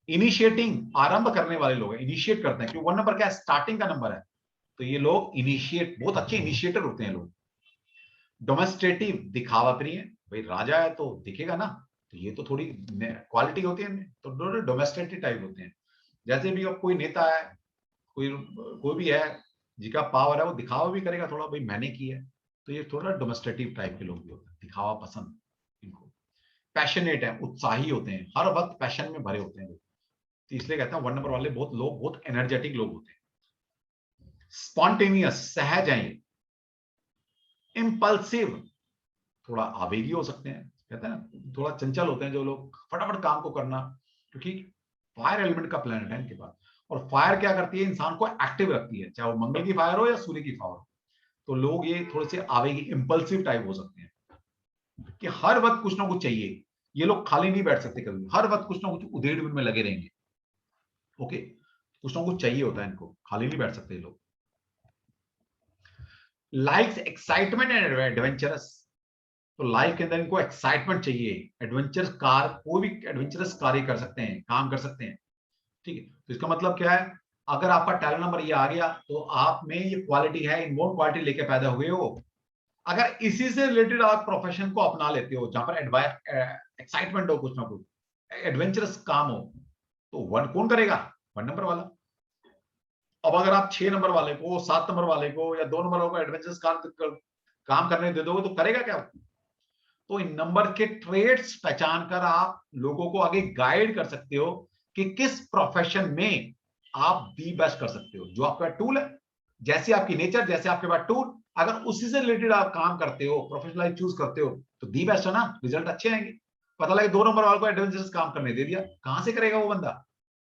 इनिशिएटिंग, आरंभ करने वाले लोग हैं, इनिशिएट करते हैं, क्योंकि 1 नंबर क्या है, स्टार्टिंग का नंबर है। तो ये लोग इनिशिएट, बहुत अच्छे इनिशिएटर होते हैं लोग। डोमेस्ट्रेटिव, दिखावा प्रिय, भाई राजा है तो दिखेगा ना, तो ये तो थोड़ी क्वालिटी होती है, तो डोमेस्ट्रेटिव टाइप होते हैं। जैसे भी अब कोई नेता है, कोई कोई भी है जिसका पावर है, वो दिखावा भी करेगा थोड़ा, भाई मैंने की है। तो ये थोड़ा डोमेस्ट्रेटिव टाइप के लोग भी होते हैं, दिखावा पसंद इनको। पैशनेट है, उत्साही होते हैं, हर वक्त पैशन में भरे होते हैं लोग। तो इसलिए कहता हूं 1 नंबर वाले बहुत लोग बहुत एनर्जेटिक लोग होते हैं। स्पॉन्टेनियस, सहज हैं, इंपल्सिव, थोड़ा आवेगी हो सकते हैं, कहते हैं ना थोड़ा चंचल होते हैं जो लोग, फटाफट काम को करना, क्योंकि फायर एलिमेंट का प्लैनेट है इनके पास। और फायर क्या करती है, इंसान को एक्टिव रखती है, चाहे वो मंगल की फायर हो या सूर्य की फायर हो। तो लोग ये थोड़े से आवेगी, इंपल्सिव टाइप हो सकते हैं कि हर वक्त कुछ ना कुछ चाहिए। ये लोग खाली नहीं बैठ सकते कभी, हर वक्त कुछ ना कुछ उधेड़ बुन में लगे रहेंगे। ओके, कुछ ना कुछ चाहिए होता है इनको, खाली नहीं बैठ सकते ये लोग। लाइक्स एक्साइटमेंट एंड एडवेंचरस, तो लाइफ के अंदर इनको एक्साइटमेंट चाहिए, एडवेंचरस कार, कोई भी एडवेंचरस कार्य कर सकते हैं, काम कर सकते हैं। ठीक है, तो इसका मतलब क्या है, अगर आपका टैलेंट नंबर ये आ गया तो आप में ये क्वालिटी है, इनबोर्न क्वालिटी लेके पैदा हुए हो। अगर इसी से रिलेटेड आप प्रोफेशन को अपना लेते हो जहां पर एक्साइटमेंट हो, कुछ ना कुछ एडवेंचरस काम हो, तो वन कौन करेगा, 1 नंबर वाला। अब अगर आप 6 नंबर वाले को, 7 नंबर वाले को या 2 नंबर वाले को एडवेंचरस काम करने दे दोगे तो करेगा क्या। तो इन नंबर के ट्रेड्स पहचान कर आप लोगों को आगे गाइड कर सकते हो कि किस प्रोफेशन में आप दी बेस्ट कर सकते हो। जो आपका टूल है, जैसे आपकी नेचर, जैसे आपके पास टूल, अगर उसी से रिलेटेड आप काम करते हो, प्रोफेशनल लाइफ चूज करते हो, तो दी बेस्ट है ना, रिजल्ट अच्छे आएंगे। पता लगे 2 नंबर वाले को एडवेंचरस काम करने दे दिया, कहां से करेगा वो बंदा,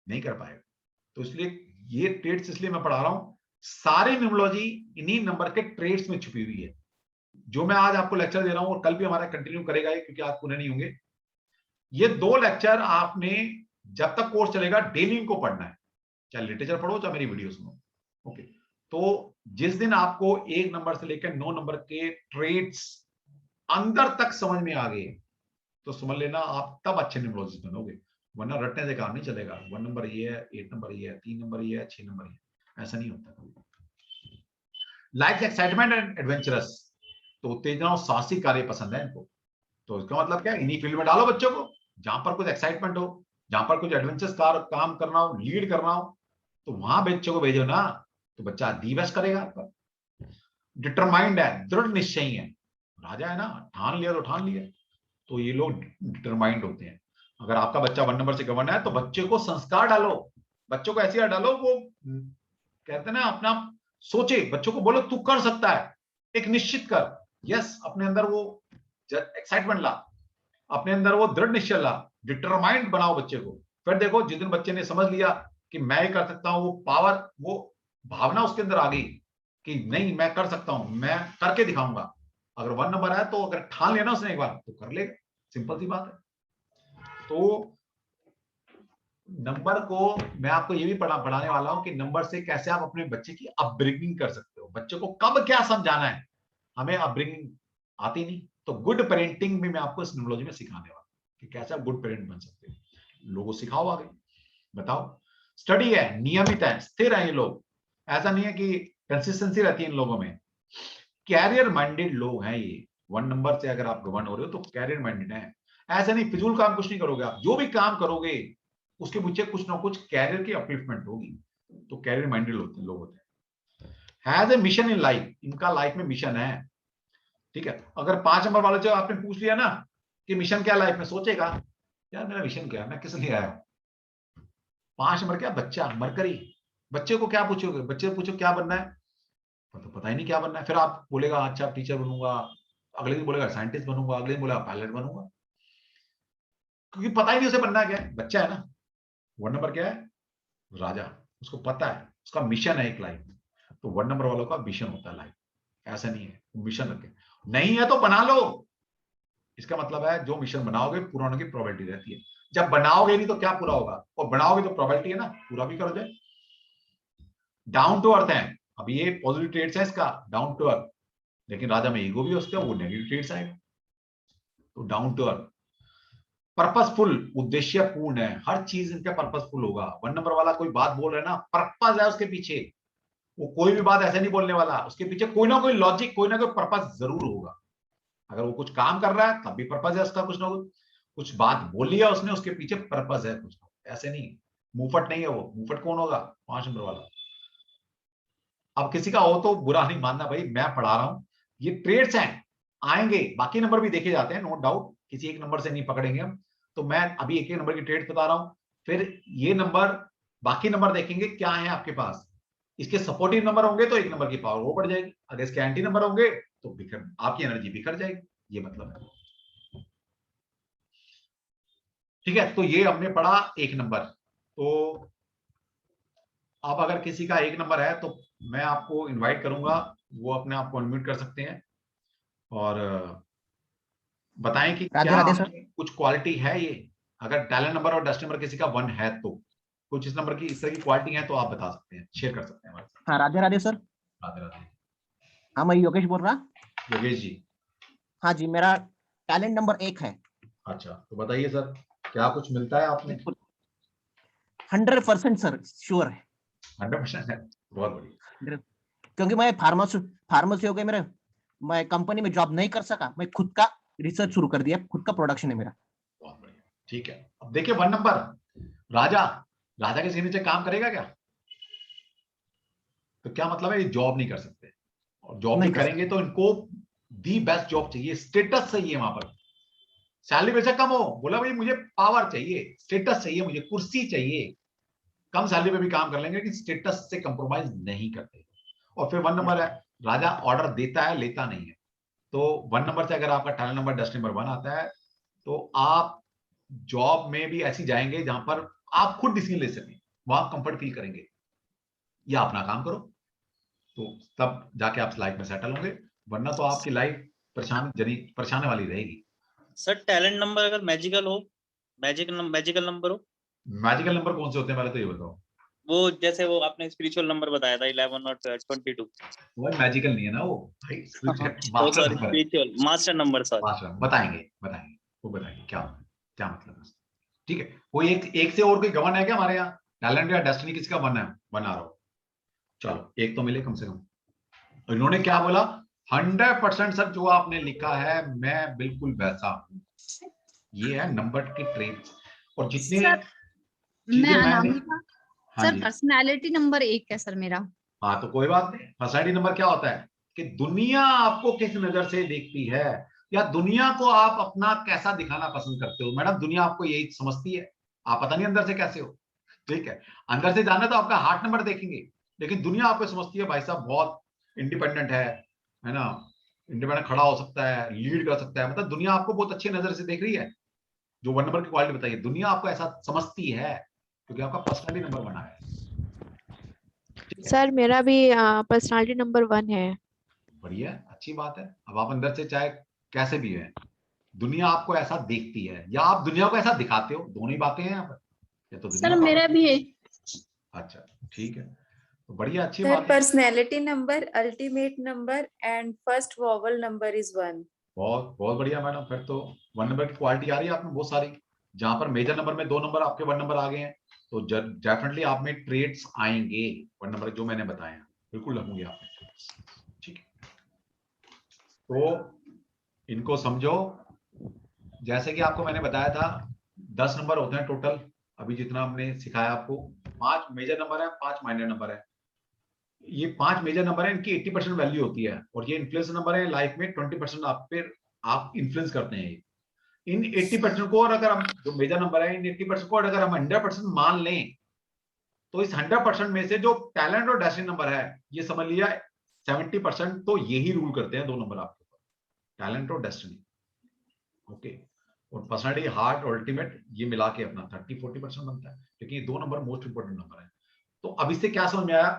नहीं कर पाएगा। तो इसलिए ये ट्रेड्स इसलिए मैं पढ़ा रहा हूं, सारी न्यूमरोलॉजी इन्हीं नंबर के ट्रेड्स में छुपी हुई है। जो मैं आज आपको लेक्चर दे रहा हूं और कल भी हमारा कंटिन्यू करेगा ये, क्योंकि आज पूरे नहीं होंगे। ये 2 लेक्चर आपने जब तक कोर्स चलेगा डेली इनको पढ़ना है, चाहे लिटरेचर पढ़ो चाहे मेरी वीडियो सुनो। ओके, तो जिस दिन आपको 1 नंबर से लेकर 9 नंबर के ट्रेड्स अंदर तक समझ में आ गए, तो समझ लेना आप तब अच्छे न्यूमरोलॉजिस्ट बनोगे, वरना रटने से काम नहीं चलेगा। 1 नंबर ये है, 8 नंबर ये है, 3 नंबर ये है, 6 नंबर ये है, ऐसा नहीं होता। लाइफ एक्साइटमेंट एंड एडवेंचरस, तो उत्तेजना और साहसिक कार्य पसंद है इनको। तो इसका मतलब क्या है, इन्हीं फील्ड में डालो बच्चों को, जहां पर कुछ एक्साइटमेंट हो, जहां पर कुछ एडवेंचरस काम करना हो, लीड करना हो, तो वहां बच्चों को भेजो ना, तो बच्चा दी बेस्ट करेगा आपका। डिटरमाइंड है, दृढ़ निश्चयी है, राजा है ना, ठान लिया तो ठान लिया। तो ये लोग डिटरमाइंड होते हैं। अगर आपका बच्चा 1 नंबर से गवर्न है, तो बच्चे को संस्कार डालो, बच्चों को ऐसे डालो, वो कहते हैं ना अपना सोचे, बच्चों को बोलो तू कर सकता है, एक निश्चित कर, यस, अपने अंदर वो एक्साइटमेंट ला, अपने अंदर वो दृढ़ निश्चय ला, डिटरमाइंड बनाओ बच्चे को। फिर देखो जिस दिन बच्चे ने समझ लिया कि मैं ही कर सकता हूं, वो पावर, वो भावना उसके अंदर आ गई कि नहीं मैं कर सकता हूं, मैं करके दिखाऊंगा। अगर 1 नंबर है तो अगर ठान लेना उसने एक बार, तो कर लेगा, सिंपल सी बात है। तो नंबर को मैं आपको ये भी पढ़ाने वाला हूं कि नंबर से कैसे आप अपने बच्चे की अपब्रिंगिंग कर सकते हो, बच्चे को कब क्या समझाना है। हमें अपब्रिंगिंग आती नहीं, तो गुड पेरेंटिंग भी मैं आपको इस न्यूमरोलॉजी में सिखाने वाला कि कैसे आप गुड पेरेंट बन सकते हो। लोगों सिखाओ आगे, बताओ। स्टडी है, नियमित है, स्थिर है ये लोग, ऐसा नहीं है कि कंसिस्टेंसी रहती है इन लोगों में। कैरियर माइंडेड लोग हैं ये, 1 नंबर से अगर आप गवर्न हो रहे हो तो कैरियर माइंडेड है। ऐसा नहीं फिजूल काम कुछ नहीं करोगे आप, जो भी काम करोगे उसके पीछे कुछ ना कुछ कैरियर की अपलिफ्टमेंट होगी। तो कैरियर माइंडेड लोग होते हैं। Has a mission in life, इनका लाइफ में मिशन है। ठीक है, अगर 5 नंबर वाले जो आपने पूछ लिया ना कि मिशन क्या लाइफ में, सोचेगा यार मेरा मिशन क्या है, मैं किस लिए आया हूं। 5 नंबर क्या, बच्चा मरकरी, बच्चे को क्या पूछोगे, बच्चे को पूछो क्या बनना है, तो पता ही नहीं क्या बनना है। फिर आप बोलेगा अच्छा टीचर बनूंगा, अगले दिन बोलेगा साइंटिस्ट बनूंगा, अगले दिन बोलेगा पायलट बनूंगा, क्योंकि पता ही नहीं उसे बनना क्या है, बच्चा है ना। 1 नंबर क्या है, राजा, उसको पता है उसका मिशन है एक लाइफ में। तो 1 नंबर वालों का मिशन होता है लाइफ, ऐसा नहीं है मिशन रखे, नहीं है तो बना लो। इसका मतलब है जो मिशन बनाओगे पूरा होने की प्रोबेबिलिटी रहती है, जब बनाओगे नहीं तो क्या पूरा होगा, और बनाओगे तो प्रोबेबिलिटी है ना पूरा भी कर जाए। डाउन टू अर्थ है, अब ये पॉजिटिव ट्रेड्स है इसका, डाउन टू अर्थ, लेकिन राजा में ईगो भी उसका, वो नेगेटिव ट्रेड्स आएगा। तो डाउन टू अर्थ, पर्पसफुल, उद्देश्य पूर्ण है, हर चीज इनका पर्पसफुल होगा। 1 नंबर वाला कोई बात बोल रहा है ना, पर्पस है उसके पीछे, वो कोई भी बात ऐसे नहीं बोलने वाला, उसके पीछे कोई ना कोई लॉजिक, कोई ना कोई पर्पस जरूर होगा। अगर वो कुछ काम कर रहा है तब भी पर्पस है उसका, कुछ ना कुछ बात बोल लिया उसने, उसके पीछे पर्पस है कुछ, ऐसे नहीं मुंहफट नहीं है वो। मुंहफट कौन होगा, 5 नंबर वाला। अब किसी का हो तो बुरा नहीं मानना भाई, मैं पढ़ा रहा हूं, ये ट्रेड्स हैं, आएंगे बाकी नंबर भी देखे जाते हैं, नो डाउट, किसी एक नंबर से नहीं पकड़ेंगे हम। तो मैं अभी एक एक नंबर की ट्रेड बता रहा हूं, फिर ये नंबर, बाकी नंबर देखेंगे क्या है आपके पास। इसके सपोर्टिव नंबर होंगे तो 1 नंबर की पावर वो बढ़ जाएगी, अगर इसके एंटी नंबर होंगे तो बिखर, आपकी एनर्जी बिखर जाएगी। ये मतलब है। ठीक है, तो ये हमने पढ़ा एक नंबर। तो अब अगर किसी का एक नंबर है तो मैं आपको इनवाइट करूंगा, वो अपने आप को अनम्यूट कर सकते हैं और बताएं कि राधे क्या राधे सर। कुछ क्वालिटी है ये। अगर टैलेंट नंबर और डस्ट नंबर किसी का 1 है तो कुछ इस नंबर की इस तरह की क्वालिटी है तो आप बता सकते हैं, शेयर कर सकते हैं हमारे साथ। हाँ राधे राधे सर। राधे राधे। हाँ मैं योगेश बोल रहा। योगेश जी। हाँ जी, मेरा टैलेंट नंबर 1 है। अच्छा, तो बताइए सर, क्या कुछ मिलता है आपने? बिल्कुल 100% सर, श्योर है। 100% है, बहुत बढ़िया। क्योंकि मैं फार्मेसी फार्मेसी हो गया मेरा, मैं कंपनी में जॉब नहीं कर सका, मैं खुद का रिसर्च शुरू कर दिया, खुद का प्रोडक्शन है मेरा। बहुत बढ़िया, ठीक है। अब देखिए 1 नंबर राजा, राजा के नीचे काम करेगा क्या? तो क्या मतलब है, ये जॉब नहीं कर सकते, और जॉब भी नहीं कर करेंगे सकते। तो इनको दी बेस्ट जॉब चाहिए, स्टेटस चाहिए वहां पर। सैलरी बेशक कम हो, बोला भाई मुझे पावर चाहिए, स्टेटस चाहिए, मुझे कुर्सी चाहिए। कम सैलरी पे भी काम कर लेंगे, लेकिन स्टेटस से कंप्रोमाइज नहीं करते। और फिर 1 नंबर है, राजा ऑर्डर देता है, लेता नहीं है। तो 1 नंबर से अगर आपका टैलेंट नंबर डस्ट नंबर 1 आता है तो आप जॉब में भी ऐसी जाएंगे जहां पर आप खुद डिसीजन ले सकें, वहां कंफर्ट फील करेंगे, या अपना काम करो, तो तब जाके आप लाइफ में सेटल होंगे। वरना तो आपकी लाइफ परेशान वाली रहेगी। सर टैलेंट नंबर अगर मैजिकल हो, मैजिकल नंबर हो। मैजिकल नंबर कौन से होते हैं पहले तो ये बताओ? वो जैसे वो आपने स्पिरिचुअल नंबर बताया था 11 और 22। वो मैजिकल नहीं है ना वो भाई, ओ मास्टर सॉरी, नंबर है। Spiritual master number sir. Master बताएंगे, बताएंगे, वो बताएंगे क्या क्या मतलब है। ठीक है, कोई एक से और कोई गवर्न है क्या हमारे यहाँ? टैलेंट या डेस्टिनी किसी का बना है, बना रहा हो? चलो एक तो मिले कम से कम। तो इन्होंने क्या बोला, 100% सर जो आपने लिखा है मैं बिल्कुल वैसा हूं। ये है नंबर के ट्रेड्स, और जितने सर मैं चीजें मैंने। अनामिका। हाँ सर जी। पर्सनालिटी नंबर 1 है सर मेरा। हाँ तो कोई बात नहीं, पर्सनैलिटी नंबर क्या होता है कि दुनिया आपको किस नजर से देखती है, या दुनिया को आप अपना कैसा दिखाना पसंद करते हो। मैडम दुनिया आपको यही समझती है, आप पता नहीं अंदर से कैसे हो। ठीक है, अंदर से जाना तो आपका हार्ट नंबर देखेंगे, लेकिन दुनिया आपको समझती है भाई साहब बहुत इंडिपेंडेंट है ना, इंडिपेंडेंट खड़ा हो सकता है, लीड कर सकता है, मतलब दुनिया आपको बहुत अच्छी नजर से देख रही है। जो 1 नंबर की क्वालिटी बताइए, दुनिया आपको ऐसा समझती है क्योंकि आपका पर्सनैलिटी नंबर बना है। सर मेरा भी पर्सनालिटी नंबर 1 है। बढ़िया, अच्छी बात है। अब आप अंदर से चाहे कैसे भी है, दुनिया आपको ऐसा देखती है या आप दुनिया को ऐसा दिखाते हो, दोनों ही बातें हैं यहाँ पर। या तो दुनिया सर को मेरा भी है। अच्छा, ठीक है, तो बढ़िया, अच्छी Their बात है। personality number, ultimate number, and first vowel number is 1. बहुत बहुत बढ़िया मैडम, फिर तो 1 नंबर की क्वालिटी आ रही है आप में बहुत सारी। जहां पर मेजर नंबर में 2 नंबर आपके 1 नंबर आ गए हैं, तो डेफिनेटली आप में ट्रेड्स आएंगे 1 नंबर जो मैंने बताया, बिल्कुल लगूंगे आप में। ठीक है, तो इनको समझो। जैसे कि आपको मैंने बताया था 10 नंबर होते हैं टोटल, अभी जितना हमने सिखाया आपको। 5 मेजर नंबर है, 5 माइनर नंबर है। ये 5 मेजर नंबर है, इनकी 80% वैल्यू होती है, और ये इन्फ्लुएंस नंबर है लाइफ में, 20% आप पे आप इन्फ्लुएंस करते हैं। इन 80% को, और अगर हम जो मेजर नंबर है इन 80% को अगर हम 100% मान लें, तो इस 100% में से जो टैलेंट और डेस्टिनी नंबर है, ये समझ लिया 70% तो यही रूल करते हैं 2 नंबर आपके ऊपर, टैलेंट और डेस्टिनी। ओके, और पर्सनैलिटी हार्ट और अल्टीमेट ये मिला के अपना 30-40% बनता है, लेकिन ये 2 नंबर मोस्ट इंपोर्टेंट नंबर है। तो अब इससे क्या समझ में आया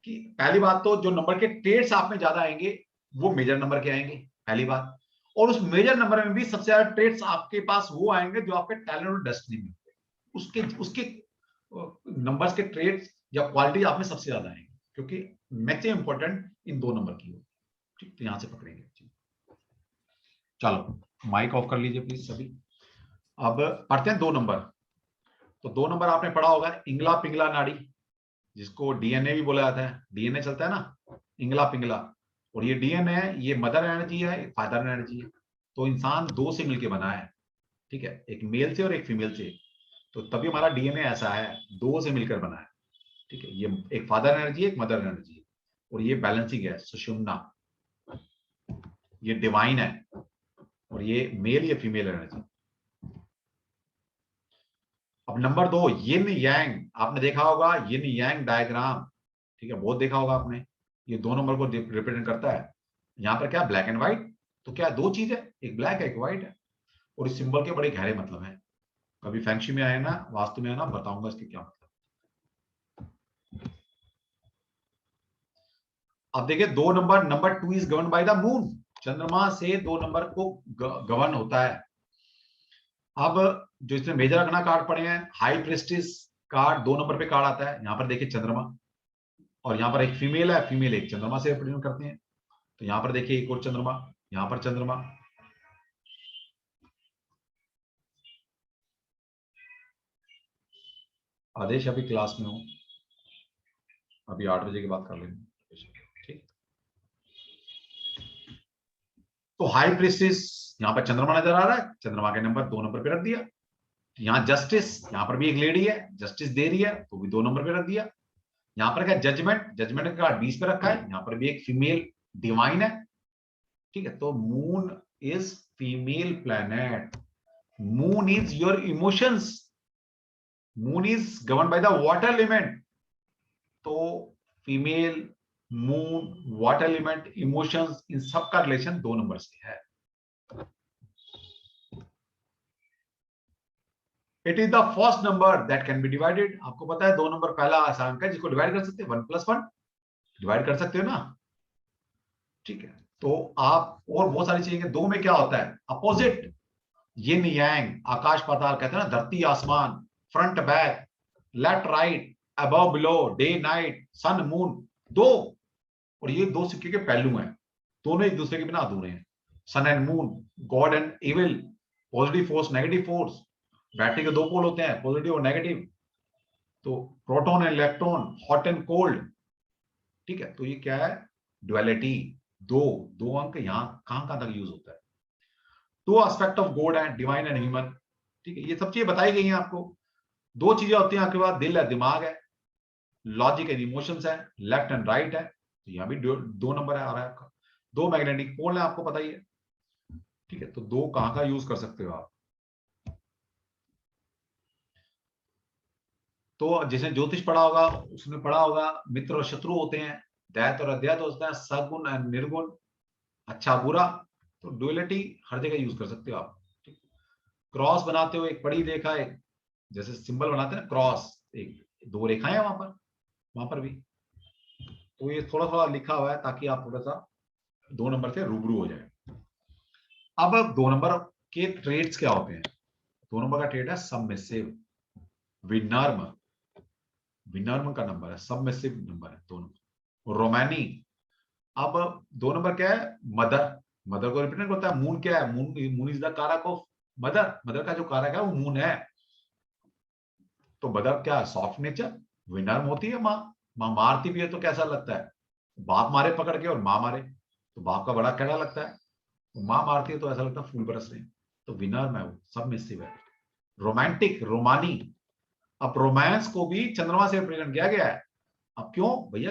कि पहली बात तो जो नंबर के ट्रेड्स आप में ज्यादा आएंगे वो मेजर नंबर के आएंगे, पहली बात। और उस मेजर नंबर में भी सबसे ज्यादा ट्रेड्स आपके पास वो आएंगे जो आपके टैलेंट और डेस्टिनी में होंगे, उसके उसके नंबर्स के ट्रेड्स या क्वालिटी आप में सबसे ज्यादा आएंगे, क्योंकि मैक्सिमम इंपॉर्टेंट इन 2 नंबर की हो। ठीक, तो यहां से पकड़ेंगे। चलो माइक ऑफ कर लीजिए प्लीज सभी। अब पढ़ते हैं 2 नंबर। तो 2 नंबर आपने पढ़ा होगा, इंगला पिंगला नाड़ी, जिसको डीएनए भी बोला जाता है, डीएनए चलता है ना, इंगला पिंगला। और ये डीएनए ये मदर एनर्जी है, एक फादर एनर्जी है। तो इंसान 2 से मिलकर बना है, ठीक है, एक मेल से और एक फीमेल से। तो तभी हमारा डीएनए ऐसा है, 2 से मिलकर बना है। ठीक है, ये एक फादर एनर्जी है, एक मदर एनर्जी है, और ये बैलेंसिंग है, सुषुम्ना, ये डिवाइन है, और ये मेल या फीमेल एनर्जी। अब नंबर 2 यिन यांग, आपने देखा होगा यिन यांग डायग्राम, ठीक है, बहुत देखा होगा आपने। ये 2 नंबर को रिप्रेजेंट करता है। यहाँ पर क्या ब्लैक एंड व्हाइट, तो क्या दो चीज है, एक ब्लैक है एक व्हाइट है, और इस सिंबल के बड़े गहरे मतलब है। कभी फैंक्शी में आए ना, वास्तु में आए ना, बताऊंगा इसके क्या मतलब। अब देखिए दो number 2 is govern by the moon. चंद्रमा से दो नंबर को गवर्न होता है। अब जो इसमें मेजर रखना कार्ड पड़े हैं, हाई प्रेस्टिस कार्ड 2 नंबर पे कार्ड आता है। यहाँ पर देखिए चंद्रमा, और यहाँ पर एक फीमेल है, फीमेल एक चंद्रमा से रिप्रेजेंट करते हैं। तो यहाँ पर देखिए एक और चंद्रमा, यहाँ पर चंद्रमा। आदेश अभी क्लास में हूं, अभी 8 बजे की बात कर लेंगे, ठीक। तो हाई प्रेस्टिस यहाँ पर चंद्रमा नजर आ रहा है, चंद्रमा के नंबर 2 नंबर पे रख दिया। यहाँ जस्टिस, यहाँ पर भी एक लेडी है, जस्टिस दे रही है, तो भी 2 नंबर पे रख दिया। यहाँ पर क्या जजमेंट, जजमेंट का 20 पे रखा है, यहाँ पर भी एक फीमेल डिवाइन है, ठीक है। तो moon is female planet, moon is your emotions, moon is govern by the water element. तो female, moon, water element, emotions, इन सब का रिलेशन 2 नंबर से है। It is the first number that can be divided. आपको पता है 2 number पहला अंक है जिसको डिवाइड कर सकते हैं, 1 + 1 डिवाइड कर सकते हो ना, ठीक है। तो आप और बहुत सारी चीजें, 2 में क्या होता है, अपोजिट, यिन यांग, आकाश पाताल कहते हैं ना, धरती आसमान, front back, left right, above below, day night, sun moon, 2। और ये 2 सिक्के के पहलू हैं, दोनों एक दूसरे के बिना अधूरे हैं। Sun and moon, god and evil, positive force, negative force. Battery के 2 पोल होते हैं, पॉजिटिव और नेगेटिव। तो proton and electron, hot and cold, ठीक है। तो ये क्या है, ड्युअलिटी। दो अंक यहां कहां तक यूज होता है। 2 aspect of God and divine and human, ठीक है। ये सब चीजें बताई गई हैं आपको। 2 चीजें होती हैं आपके पास, दिल है, दिमाग है, लॉजिक एंड इमोशंस है, लेफ्ट एंड राइट है। तो यहां भी 2 नंबर है आ रहा है आपका। 2 मैग्नेटिक पोल है, आपको पता ही है, ठीक है। तो 2 कहां का यूज कर सकते हो आप। तो जिसने ज्योतिष पढ़ा होगा उसने पढ़ा होगा, मित्र और शत्रु होते हैं, दैत और अद्वैत होता है, सगुण एंड निर्गुण, अच्छा बुरा। तो डुअलिटी हर जगह यूज कर सकते हो आप, ठीक। क्रॉस बनाते हो, एक पढ़ी देखा है, जैसे सिंबल बनाते हैं ना क्रॉस, एक 2 रेखाएं हैं वहां पर भी। तो ये थोड़ा थोड़ा लिखा हुआ है ताकि आप थोड़ा सा 2 नंबर से रूबरू हो जाए। अब 2 नंबर के ट्रेड्स क्या होते हैं। 2 नंबर का ट्रेड है सबमिसिव, विनर्म, विनर्म का नंबर है, सबमिसिव नंबर है 2 नंबर। रोमानी, अब 2 नंबर क्या है, मदर, मदर को रिप्रेजेंट करता है। मून क्या है, मून इज द कारक ऑफ मदर, मदर का जो कारक है वो मून है। तो मदर क्या, सॉफ्ट नेचर, विनर्म होती है माँ, माँ मारती भी है तो कैसा लगता है, बाप मारे पकड़ के और माँ मारे तो बाप का बड़ा कैसा लगता है, माँ मारती है तो ऐसा लगता है फूल बरस रहे हैं। तो विनर्म है वो, सबमिसिव है। रोमांटिक, रोमानी, अब रोमांस को भी चंद्रमा से रिप्रेजेंट किया गया है। अब क्यों भैया,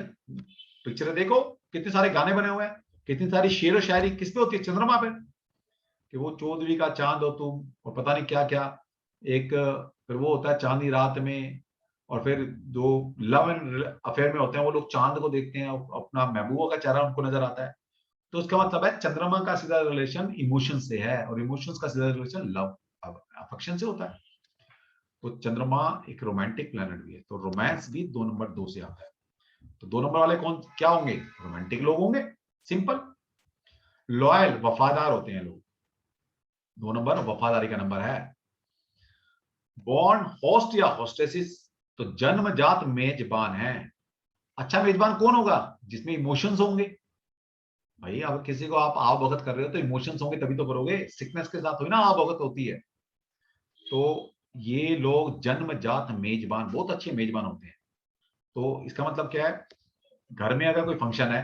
पिक्चर देखो, कितने सारे गाने बने हुए हैं, कितनी सारी शेर व शायरी किस पे होती है, चंद्रमा पे, कि वो चौधरी का चांद हो तुम, और पता नहीं क्या क्या। एक फिर वो होता है चांदनी रात में, और फिर जो लव एंड अफेयर में होते हैं वो लोग चांद को देखते हैं, अपना महबूबा का चेहरा उनको नजर आता है। तो इसका मतलब है चंद्रमा का सीधा रिलेशन इमोशन से है, और इमोशंस का सीधा रिलेशन लव, अफेक्शन से होता है। तो चंद्रमा एक रोमांटिक प्लैनेट भी है, तो रोमांस भी 2 नंबर 2 से आता है। तो 2 नंबर वाले कौन क्या होंगे, रोमांटिक लोग होंगे, सिंपल। लॉयल, वफादार होते हैं लोग, 2 नंबर वफादारी का नंबर है। बॉर्न होस्ट या होस्टेसिस, तो जन्मजात मेजबान है। अच्छा मेजबान कौन होगा, जिसमें इमोशंस होंगे। भाई अब किसी को आप आव भगत कर रहे हो तो इमोशंस होंगे तभी तो करोगे, सिकनेस के साथ हुई ना आव भगत होती है। तो ये लोग जन्मजात मेजबान, बहुत अच्छे मेजबान होते हैं। तो इसका मतलब क्या है, घर में अगर कोई फंक्शन है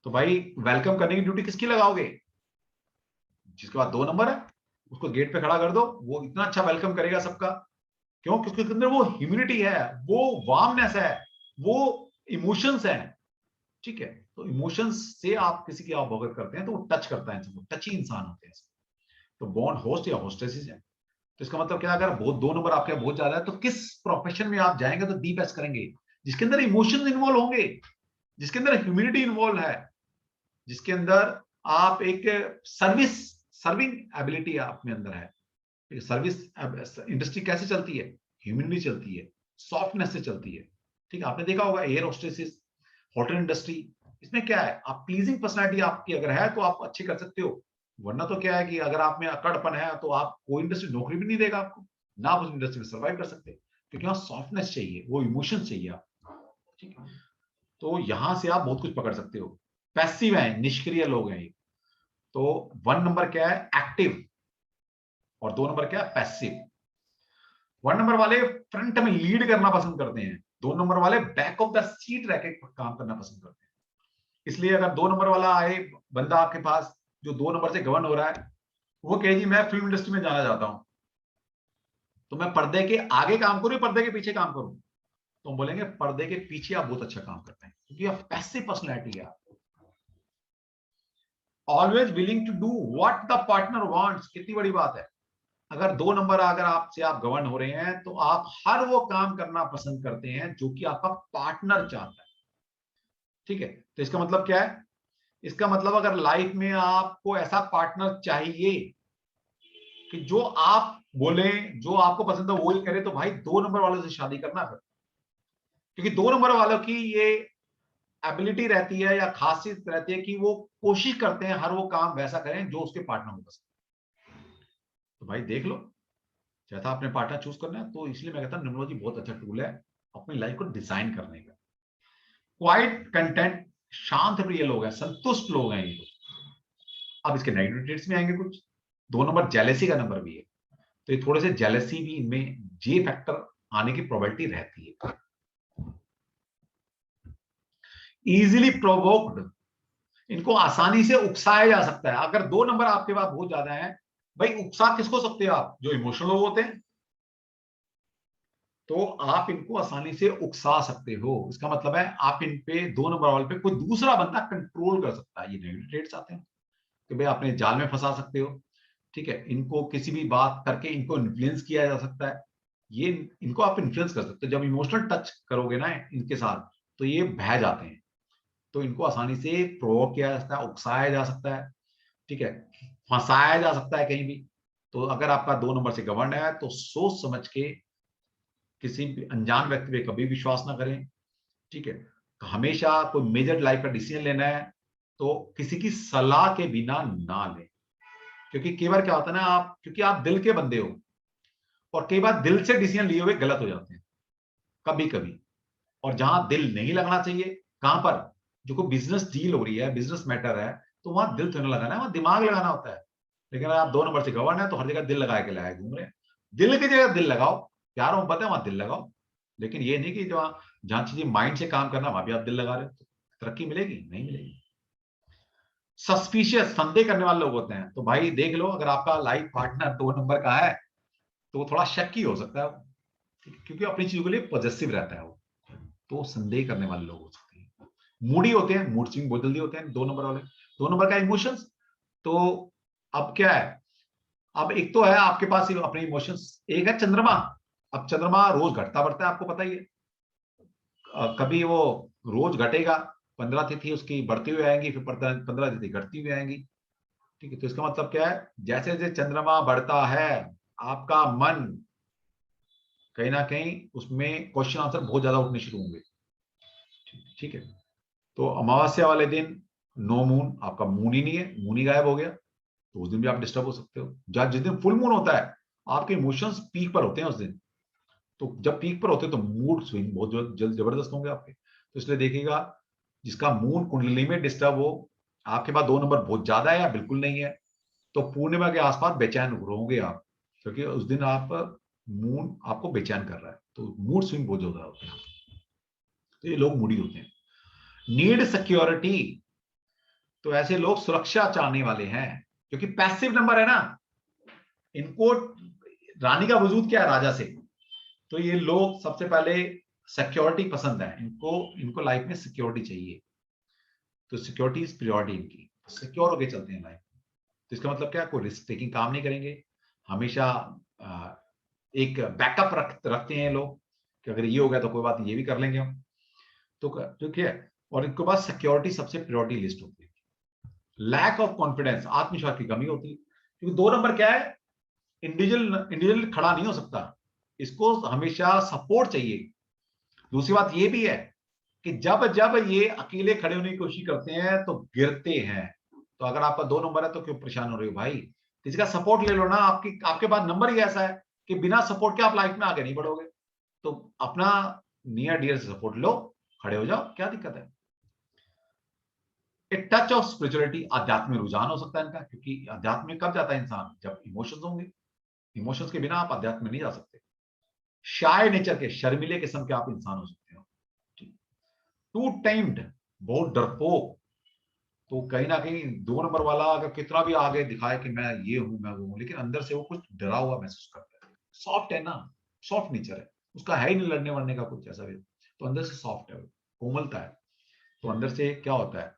तो भाई वेलकम करने की ड्यूटी किसकी लगाओगे, जिसके पास 2 नंबर है उसको गेट पे खड़ा कर दो, वो इतना अच्छा वेलकम करेगा सबका। क्यों, क्योंकि उसके अंदर वो ह्यूमिनिटी है, वो वार्मनेस है, वो इमोशंस है, ठीक है। तो इमोशंस से आप किसी की अवगत करते हैं तो वो टच करता है, टची इंसान होते हैं। तो बॉन्ड होस्ट या होस्टेसिस है। तो इसका मतलब क्या, अगर बहुत 2 नंबर आपके बहुत ज्यादा है तो किस प्रोफेशन में आप जाएंगे तो डी बेस्ट करेंगे, जिसके अंदर इमोशंस इन्वॉल्व होंगे, जिसके अंदर ह्यूमिनिटी इन्वॉल्व है, जिसके अंदर आप एक सर्विंग एबिलिटी आप में अंदर है। सर्विस इंडस्ट्री कैसे चलती है, ह्यूमनली चलती है, सॉफ्टनेस से चलती है। ठीक है, आपने देखा होगा एयर होस्टेसेस, होटल इंडस्ट्री, इसमें क्या है, आप प्लीजिंग पर्सनालिटी आपकी अगर है तो आप अच्छे कर सकते हो। वरना तो क्या है कि अगर आप में अकड़पन है तो आप कोई इंडस्ट्री नौकरी भी नहीं देगा आपको, ना आप उस इंडस्ट्री में सर्वाइव कर सकते, क्योंकि वहां सॉफ्टनेस चाहिए, वो इमोशन चाहिए आप। ठीक है, तो यहां से आप बहुत कुछ पकड़ सकते हो। पैसिव है, निष्क्रिय लोग हैं। तो 1 नंबर क्या है, एक्टिव, और 2 नंबर क्या है, पैसिव। 1 नंबर वाले फ्रंट में लीड करना पसंद करते हैं, 2 नंबर वाले बैक ऑफ द सीट रह के काम करना पसंद करते हैं। इसलिए अगर 2 नंबर वाला आए बंदा आपके पास जो 2 नंबर से गवर्न हो रहा है, वो कहे जी मैं फिल्म इंडस्ट्री में जाना चाहता हूं, तो मैं पर्दे के आगे काम करूं, पर्दे के पीछे काम करूं, तो हम बोलेंगे पर्दे के पीछे आप बहुत अच्छा काम करते हैं, क्योंकि आप पैसिव पर्सनैलिटी है। Always willing to do what the partner wants, कितनी बड़ी बात है। अगर 2 नंबर अगर आपसे आप गवर्न हो रहे हैं तो आप हर वो काम करना पसंद करते हैं जो कि आपका पार्टनर चाहता है। ठीक है, तो इसका मतलब क्या है, इसका मतलब अगर लाइफ में आपको ऐसा पार्टनर चाहिए कि जो आप बोले, जो आपको पसंद है वही करे, तो भाई 2 नंबर वालों से शादी करना फिर, क्योंकि 2 नंबर वालों की ये एबिलिटी रहती है या खासियत रहती है कि वो कोशिश करते हैं हर वो काम वैसा करें जो उसके पार्टनर को पसंद। तो भाई देख लो, चाहे आपने पार्टनर चूज करना है, तो इसलिए मैं कहता हूं न्यूमरोलॉजी बहुत अच्छा टूल है अपनी लाइफ को डिजाइन करने का। क्वाइट कंटेंट, शांत प्रिय लोग हैं, संतुष्ट लोग हैं ये लोग। अब इसके नेगेटिव ट्रेड्स में आएंगे कुछ। 2 नंबर जेलेसी का नंबर भी है, तो ये थोड़े से जेलेसी भी इनमें जे फैक्टर आने की प्रोबेबिलिटी रहती है। इजीली प्रोवोक्ड, इनको आसानी से उकसाया जा सकता है। अगर 2 नंबर आपके पास बहुत ज्यादा है, भाई उकसा किसको सकते हो आप, जो इमोशनल लोग होते हैं, तो आप इनको आसानी से उकसा सकते हो। इसका मतलब है आप इन पे 2 नंबर वाले पे कोई दूसरा बंदा कंट्रोल कर सकता है। ये नेगेटिव ट्रेड्स आते हैं कि भाई अपने जाल में फंसा सकते हो। ठीक है, इनको किसी भी बात करके इनको इन्फ्लुएंस किया जा सकता है। ये इनको आप इन्फ्लुएंस कर सकते हो, जब इमोशनल टच करोगे ना इनके साथ तो ये बह जाते हैं। तो इनको आसानी से प्रोवोक किया जा सकता है, उकसाया जा सकता है। ठीक है, फंसाया जा सकता है कहीं भी। तो अगर आपका 2 नंबर से गवर्न है तो सोच समझ के किसी भी अनजान व्यक्ति पे कभी विश्वास ना करें। ठीक है, हमेशा कोई मेजर लाइफ का डिसीजन लेना है तो किसी की सलाह के बिना ना लें, क्योंकि कई बार क्या होता है ना, आप क्योंकि आप दिल के बंदे हो, और कई बार दिल से डिसीजन लिए हुए गलत हो जाते हैं कभी कभी। और जहां दिल नहीं लगना चाहिए, कहां पर, जो कोई बिजनेस डील हो रही है, बिजनेस मैटर है, तो वहां दिल थोड़ा लगाना है, वहां दिमाग लगाना होता है। लेकिन अगर आप 2 नंबर से गवर्न है तो हर जगह दिल लगा के लाए घूम रहे हैं। दिल की जगह दिल लगाओ, प्यार मोहब्बत है वहां दिल लगाओ, लेकिन ये नहीं कि जहां चीजें माइंड से काम करना वहां भी आप दिल लगा रहे हो, तो तरक्की मिलेगी नहीं मिलेगी। सस्पिशियस, संदेह करने वाले लोग होते हैं, तो भाई देख लो अगर आपका लाइफ पार्टनर 2 नंबर का है तो वो थोड़ा शक्की हो सकता है, क्योंकि अपनी चीजों के लिए पॉजिटिव रहता है वो, तो संदेह करने वाले लोग हो सकते हैं। मूडी होते हैं, मूड स्विंग बहुत जल्दी होते हैं 2 नंबर वाले। 2 नंबर का इमोशंस, तो अब क्या है, अब एक तो है आपके पास अपने इमोशंस, एक है चंद्रमा। अब चंद्रमा रोज घटता बढ़ता है, आपको पता ही है। कभी वो रोज घटेगा, 15 तिथि उसकी बढ़ती हुई आएंगी, फिर 15 तिथि घटती हुई आएंगी। ठीक है, तो इसका मतलब क्या है, जैसे जैसे चंद्रमा बढ़ता है आपका मन कहीं ना कहीं उसमें क्वेश्चन आंसर बहुत ज्यादा उठने शुरू होंगे। ठीक है, तो अमावस्या वाले दिन नो मून, आपका मून ही नहीं है, मून ही गायब हो गया, तो उस दिन भी आप डिस्टर्ब हो सकते हो। जिस दिन फुल मून होता है आपके इमोशंस पीक पर होते हैं उस दिन, तो जब पीक पर होते हैं तो मूड स्विंग बहुत जबरदस्त होंगे आपके। तो इसलिए देखिएगा जिसका मून कुंडली में डिस्टर्ब हो, आपके पास 2 नंबर बहुत ज्यादा है या बिल्कुल नहीं है, तो पूर्णिमा के आसपास बेचैन होंगे आप, क्योंकि उस दिन आप मून आपको बेचैन कर रहा है, तो मूड स्विंग बहुत ज्यादा होते हैं। तो ये लोग मूडी होते हैं। नीड सिक्योरिटी, तो ऐसे लोग सुरक्षा चाहने वाले हैं, क्योंकि पैसिव नंबर है ना, इनको रानी का वजूद क्या है, राजा से। तो ये लोग सबसे पहले सिक्योरिटी पसंद है, इनको लाइफ में सिक्योरिटी चाहिए, तो सिक्योरिटी इज प्रियोरिटी इनकी, सिक्योर होके चलते हैं लाइफ। तो इसका मतलब क्या, कोई रिस्क टेकिंग काम नहीं करेंगे, हमेशा एक बैकअप रखते हैं लोग कि अगर ये हो गया तो कोई बात नहीं, ये भी कर लेंगे हम। तो ठीक है, और इनके पास सिक्योरिटी सबसे प्रायोरिटी लिस्ट होती है। लैक ऑफ कॉन्फिडेंस, आत्मविश्वास की कमी होती है, क्योंकि 2 नंबर क्या है, इंडिविजुअल खड़ा नहीं हो सकता, इसको हमेशा सपोर्ट चाहिए। दूसरी बात ये भी है कि जब जब ये अकेले खड़े होने की कोशिश करते हैं तो गिरते हैं। तो अगर आपका 2 नंबर है तो क्यों परेशान हो रहे हो भाई, किसी का सपोर्ट ले लो ना। आपके पास नंबर ही ऐसा है कि बिना सपोर्ट के आप लाइफ में आगे नहीं बढ़ोगे। तो अपना नियर डियर से सपोर्ट लो, खड़े हो जाओ, क्या दिक्कत है। एक टच ऑफ स्पिरिचुअलिटी, आध्यात्मिक रुझान हो सकता है इनका, क्योंकि अध्यात्म में कब जाता है इंसान, जब इमोशंस होंगे। इमोशंस के बिना आप अध्यात्म में नहीं जा सकते। शाय नेचर के, शर्मीले किस्म के आप इंसान हो सकते हो। टू टाइम्ड, बहुत डरपोक। तो कहीं ना कहीं 2 नंबर वाला अगर कितना भी आगे दिखाए कि मैं ये हूं, मैं वो हूं, लेकिन अंदर से वो कुछ डरा हुआ महसूस करता है। सॉफ्ट है ना, सॉफ्ट नेचर है उसका, है ही नहीं लड़ने वड़ने का कुछ ऐसा भी, तो अंदर से सॉफ्ट है, कोमलता है। तो अंदर से क्या होता है,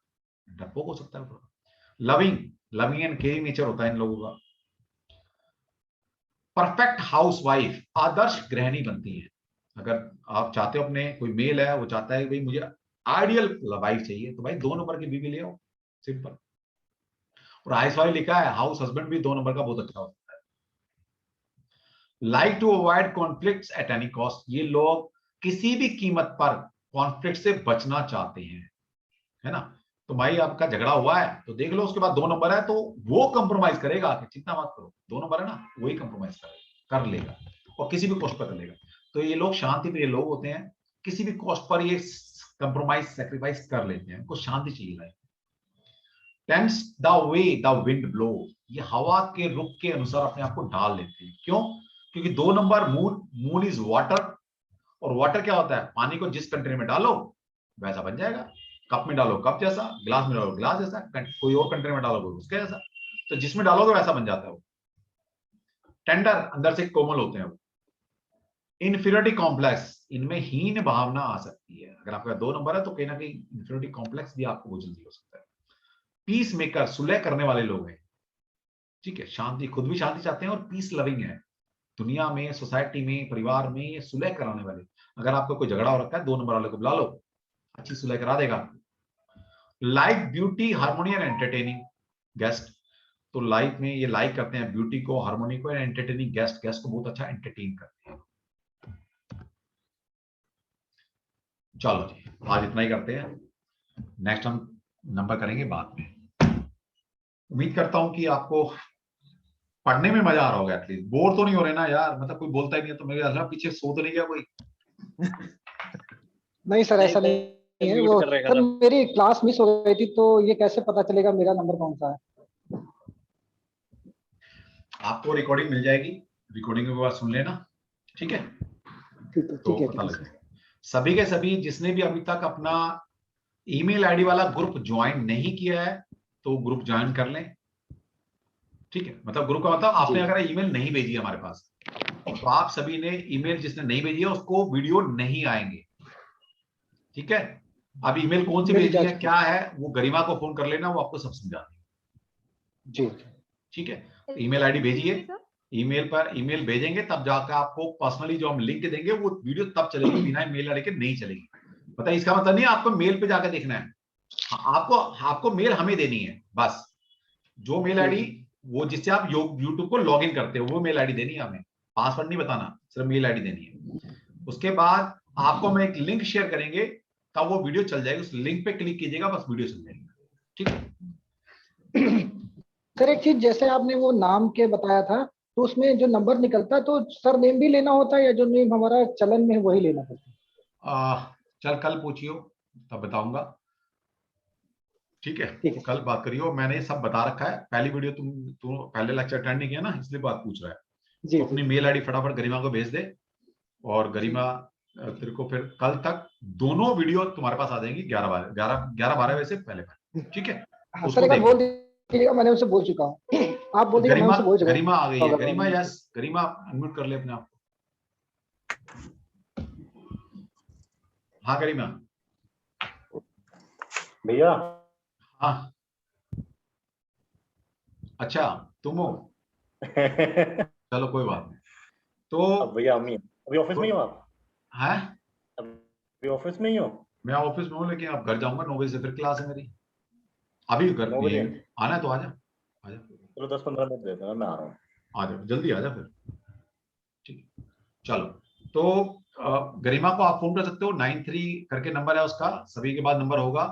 डरपोक हो सकता है थोड़ा। लविंग एंड केयरिंग नेचर होता है इन लोगों का। परफेक्ट हाउसवाइफ, आदर्श गृहिणी बनती है। अगर आप चाहते हो, अपने कोई मेल है वो चाहता है भाई मुझे आइडियल वाइफ चाहिए, तो भाई 2 नंबर की बीवी ले आओ, सिंपल। और हाउस वाइफ लिखा है, हाउस हस्बैंड भी 2 नंबर का बहुत अच्छा होता है। Like to avoid conflicts at any cost, ये लोग किसी भी कीमत पर कॉन्फ्लिक्ट से बचना चाहते हैं, है ना। तो भाई आपका झगड़ा हुआ है तो देख लो, उसके बाद 2 नंबर है तो वो कंप्रोमाइज करेगा, कि चिंता मत करो, 2 नंबर है ना, वही कंप्रोमाइज करेगा, कर लेगा, और किसी भी कॉस्ट पर कर लेगा। तो ये लोग शांति प्रिय लोग होते हैं, किसी भी कॉस्ट पर ये कंप्रोमाइज सैक्रिफाइस कर लेते हैं, उनको शांति चाहिए life. Tends the way the wind blow, ये हवा के रुख के अनुसार अपने आप को ढाल लेते हैं। क्यों? क्योंकि 2 नंबर मून इज वाटर, और वाटर क्या होता है, पानी को जिस कंटेनर में डालो वैसा बन जाएगा। कप में डालो कप जैसा, गिलास में डालो गिलास जैसा, कोई और कंटेनर में डालोगे उसके जैसा, तो जिसमें डालोगे वैसा बन जाता है वो। टेंडर, अंदर से कोमल होते हैं वो। इन्फीरियरिटी कॉम्प्लेक्स, इनमें हीन भावना आ सकती है। अगर आपका 2 नंबर है तो कहीं ना कहीं इन्फीरियरिटी कॉम्प्लेक्स भी आपको बहुत जल्दी हो सकता है। पीस मेकर, सुलह करने वाले लोग हैं, ठीक है, शांति, खुद भी शांति चाहते हैं और पीस लविंग है। दुनिया में, सोसाइटी में, परिवार में ये सुलह कराने वाले। अगर आपको कोई झगड़ा हो रखा है, 2 नंबर वाले को बुला लो, अच्छी सुलह करा देगा। Like beauty, harmony and entertaining guest, तो लाइफ में ये लाइक करते हैं ब्यूटी को, हार्मोनी को, एंटरटेनिंग गेस्ट को बहुत अच्छा एंटरटेन करते हैं। चलो जी, आज इतना ही करते हैं, नेक्स्ट हम नंबर करेंगे बाद में। उम्मीद करता हूं कि आपको पढ़ने में मजा आ रहा होगा, एटलीस्ट बोर तो नहीं हो रहे ना यार, मतलब कोई बोलता ही नहीं है तो मेरे अल्लाह पीछे सो तो नहीं गया कोई। नहीं सर, ऐसा नहीं है। वो सर मेरी क्लास मिस हो गई थी, तो ये कैसे पता चलेगा मेरा नंबर कौन सा है? आपको रिकॉर्डिंग मिल जाएगी, रिकॉर्डिंग के बाद सुन लेना, ठीक है। तो पता लग जाएगा। सभी के सभी जिसने भी अभी तक अपना ईमेल आईडी वाला ग्रुप ज्वाइन नहीं किया है तो ग्रुप ज्वाइन कर लें, ठीक है। मतलब ग्रुप का मतलब आपने अगर ईमेल नहीं भेजी हमारे पास, तो आप सभी ने ईमेल जिसने नहीं भेजी है उसको वीडियो नहीं आएंगे, ठीक है। अब ईमेल कौन सी भेजनी है, क्या है, वो गरिमा को फोन कर लेना, वो आपको सब समझा देगी, जी, ठीक है। ईमेल आईडी भेजिए, ईमेल पर ईमेल भेजेंगे तब जाकर आपको पर्सनली जो हम लिंक देंगे वो वीडियो तब चलेगी, बिना ईमेल आईडी के नहीं चलेगी। पता है, इसका मतलब नहीं आपको मेल पे जाकर देखना है, आपको मेल हमें देनी है बस। जो मेल आईडी वो जिससे आप यूट्यूब को लॉग इन करते हो वो मेल आईडी देनी है हमें, पासवर्ड नहीं बताना, सिर्फ मेल आईडी देनी है। उसके बाद आपको हम एक लिंक शेयर करेंगे, तब वो वीडियो चल जाएगी, उस लिंक पे क्लिक कीजिएगा, बस वीडियो चल जाएगी, ठीक है। सर एक चीज, जैसे आपने वो नाम के बताया था, तो उसमें जो नंबर निकलता है तो सर नेम भी लेना होता है, या जो नेम हमारा चलन में है वही लेना पड़ता है? चल कल पूछियो तब बताऊंगा, ठीक है, कल बात करियो। मैंने सब बता रखा है, पहली वीडियो तुम पहले लेक्चर अटेंड नहीं किया ना, इसलिए बात पूछ रहा है। तो अपनी मेल आईडी फटाफट गरिमा को भेज दे, और गरिमा तेरे को फिर कल तक दोनों वीडियो तुम्हारे पास आ जाएंगी 11-12 बजे से पहले, ठीक है। बोल दीजिएगा, मैंने उनसे बोल चुका हूँ। आप बोल दीजिए, मैं उनसे बोल चुका हूं। गरिमा आ गई है, गरिमा, यस गरिमा अनम्यूट कर ले अपने आप। हाँ गरिमा भैया। हाँ अच्छा तुम हो चलो कोई बात नहीं। तो भैया अभी ऑफिस में ही हो आप? हैं? अभी ऑफिस में ही हो? मैं ऑफिस में हूँ, लेकिन अब घर जाऊंगा 9 बजे से, फिर क्लास है मेरी। अभी कर 9 बजे। आना है तो आजा, आजा चलो 10-15 मिनट देते हैं, मैं आ रहा हूँ। आजा, जल्दी आजा फिर, ठीक है। चलो तो गरिमा को आप फोन कर सकते हो, 93 करके नंबर है उसका, सभी के बाद नंबर होगा।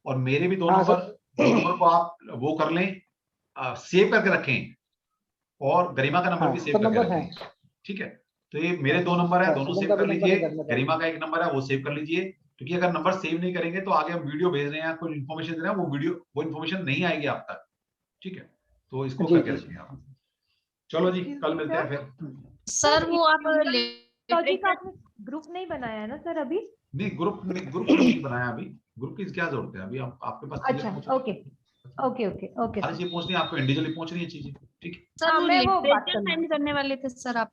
और मेरे भी दो हाँ, नंबर, दो नंबर को आप वो कर लें, सेव करके रखें, और गरिमा का नंबर हाँ, भी सेव सब करके नंबर है। रखें, ठीक है। तो ये मेरे दो नंबर है, हाँ, दोनों शुभम सेव का कर भी नंबर है लीजिए, घर में गरिमा का एक नंबर है वो सेव कर लीजिए, क्योंकि अगर नंबर सेव नहीं करेंगे तो आगे हम वीडियो भेज रहे हैं, कोई इन्फॉर्मेशन दे रहे हैं, वो वीडियो वो इन्फॉर्मेशन नहीं आएगी आप तक, ठीक है। तो इसको जी, करके जी। रखिए आप। चलो जी, कल मिलते हैं फिर। सर वो आप लॉजिक आपने ग्रुप नहीं बनाया है ना सर अभी? नहीं, ग्रुप नहीं बनाया अभी, ग्रुप की क्या जरूरत है अभी, आप आपके पास चीजें अच्छा, पहुंच ओके ओके ओके ओके हर चीज पहुंच रही है, आपको इंडिविजुअली पहुंच रही है चीजें, ठीक है। सर हाँ, वो मैं वो बात लिटरेचर कर सेंड करने वाले थे सर आप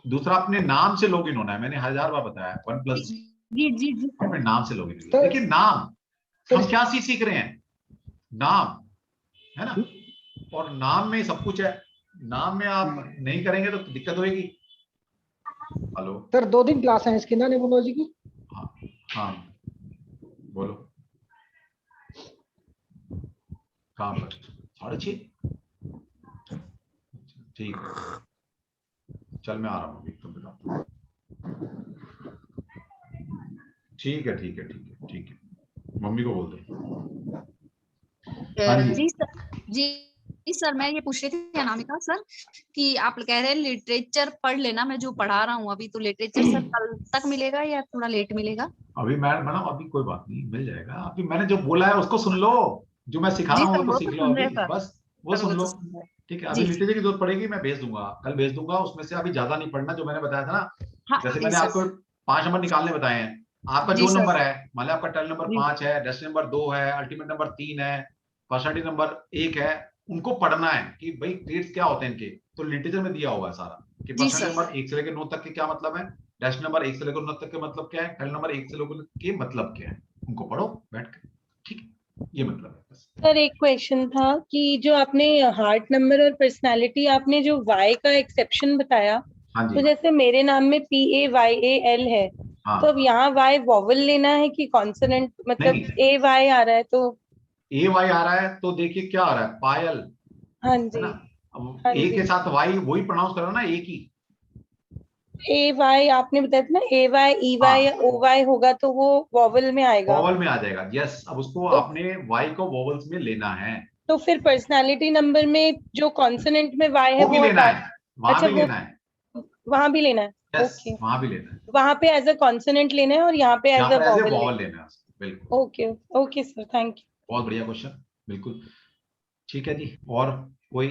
दूसरा अपने नाम से लॉगिन होना है, मैंने 1000 बार बताया, 1+G, जी जी जी अपने नाम से लॉगिन। तो- देखिए नाम, तो- हम क्या सीख रहे हैं, नाम है ना, और नाम में सब कुछ है, नाम में आप नहीं करेंगे तो दिक्कत होगी। हेलो सर 2 दिन क्लास है इसकी ना नेबुलॉजी की? हाँ हाँ बोलो, कहाँ पर? 6:30, ठीक है, चल मैं आ रहा हूँ अभी, तुम बताओ। ठीक है ठीक है ठीक है ठीक है, मम्मी को बोल दो। हाँ जी। जी सर, जी सर, मैं ये पूछ रही थी अनामिका सर कि आप कह रहे हैं लिटरेचर पढ़ लेना, मैं जो पढ़ा रहा हूँ अभी, तो लिटरेचर सर कल तक मिलेगा या थोड़ा लेट मिलेगा? अभी मैडम अभी कोई बात नहीं, मिल जाएगा। अभी मैंने जो बोला है उसको सुन लो, जो मैं सिखा जी रहा हूँ सर, वो तो वो सीख तो लो सुन रहे अभी, हैं सर। बस वो सर, सुन वो लो, तो सुन रहे हैं। ठीक है। अभी जी। लिटरेचर की जरूरत पड़ेगी, मैं भेज दूंगा, कल भेज दूंगा, उसमें से अभी ज्यादा नहीं पढ़ना, जो मैंने बताया था ना, हाँ जैसे जी मैंने सर। आपको 5 नंबर निकालने बताए हैं, आपका जी जो सर। नंबर है, मान लो आपका टर्न नंबर जी 5 है, डेस्टिनी नंबर 2 है, अल्टीमेट नंबर 3 है, पर्सनालिटी नंबर 1 है, उनको पढ़ना है कि भाई ट्रेड्स क्या होते हैं इनके, तो लिटरेचर में दिया हुआ है सारा कि जी पर्सनालिटी सर। नंबर 1 से लेकर 9 तक के क्या मतलब है, डैश नंबर 1 से लेकर 9 तक के मतलब क्या है, टर्न नंबर 1 से लेकर के मतलब क्या है, उनको पढ़ो बैठ कर, ठीक है, ये मतलब है बस। सर एक क्वेश्चन था कि जो आपने हार्ट नंबर और पर्सनालिटी, आपने जो वाई का एक्सेप्शन बताया, हाँ तो जी जैसे मेरे नाम में PAYAL है, हाँ, तो अब यहाँ वाई वॉवल लेना है कि कॉन्सोनेंट, मतलब नहीं AY आ रहा है तो? AY आ रहा है तो देखिए क्या आ रहा है, पायल हाँ है जी, ना, अब हाँ ए जी। के साथ वाई वही प्रोनाउंस करो ना, एक ही। AY आपने बताया था ना, AY EY या OY होगा तो वो वॉवल में आएगा। वॉवल में आ जाएगा, यस। अब उसको तो आपने वाई को वॉवल्स में लेना है, तो फिर पर्सनालिटी नंबर में जो कॉन्सोनेंट में Y है वो भी वो लेना हटा, है, वहां अच्छा भी वो लेना है, वहां भी लेना है? यस ओके, वहां भी लेना है, वहां पे एज अ कॉन्सोनेंट लेना है और यहाँ पे यहाँ एज अ पर एज ए वॉवल वॉवल लेना लेना है उसको, बिल्कुल। है। Okay okay sir, thank you. बहुत बढ़िया क्वेश्चन, बिल्कुल ठीक है जी। और कोई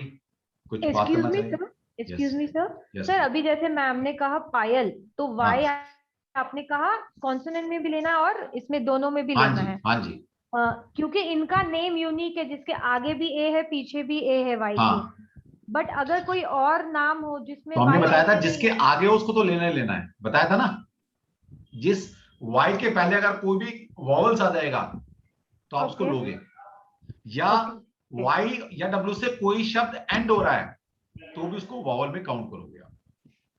कुछ बात एक्सक्यूज करना मी चाहिए? सर, एक्सक्यूज यस मी सर। यस सर अभी जैसे मैम ने कहा पायल, तो वाई हाँ आपने कहा कॉन्सोनेंट में भी लेना है और इसमें दोनों में भी हाँ लेना जी है। हाँ जी क्योंकि इनका नेम यूनिक है, जिसके आगे भी ए है पीछे भी ए है वाई के। हाँ, बट अगर कोई और नाम हो जिसमें तो हमने वाई बताया था ऐसे जिसके नहीं, आगे हो उसको तो लेना ही लेना है, बताया था ना, जिस वाई के पहले अगर कोई भी वॉवल्स आ जाएगा तो आप उसको ओके लोगे, या ओके वाई या डब्ल्यू से कोई शब्द एंड हो रहा है तो भी उसको वॉवल में काउंट करोगे आप।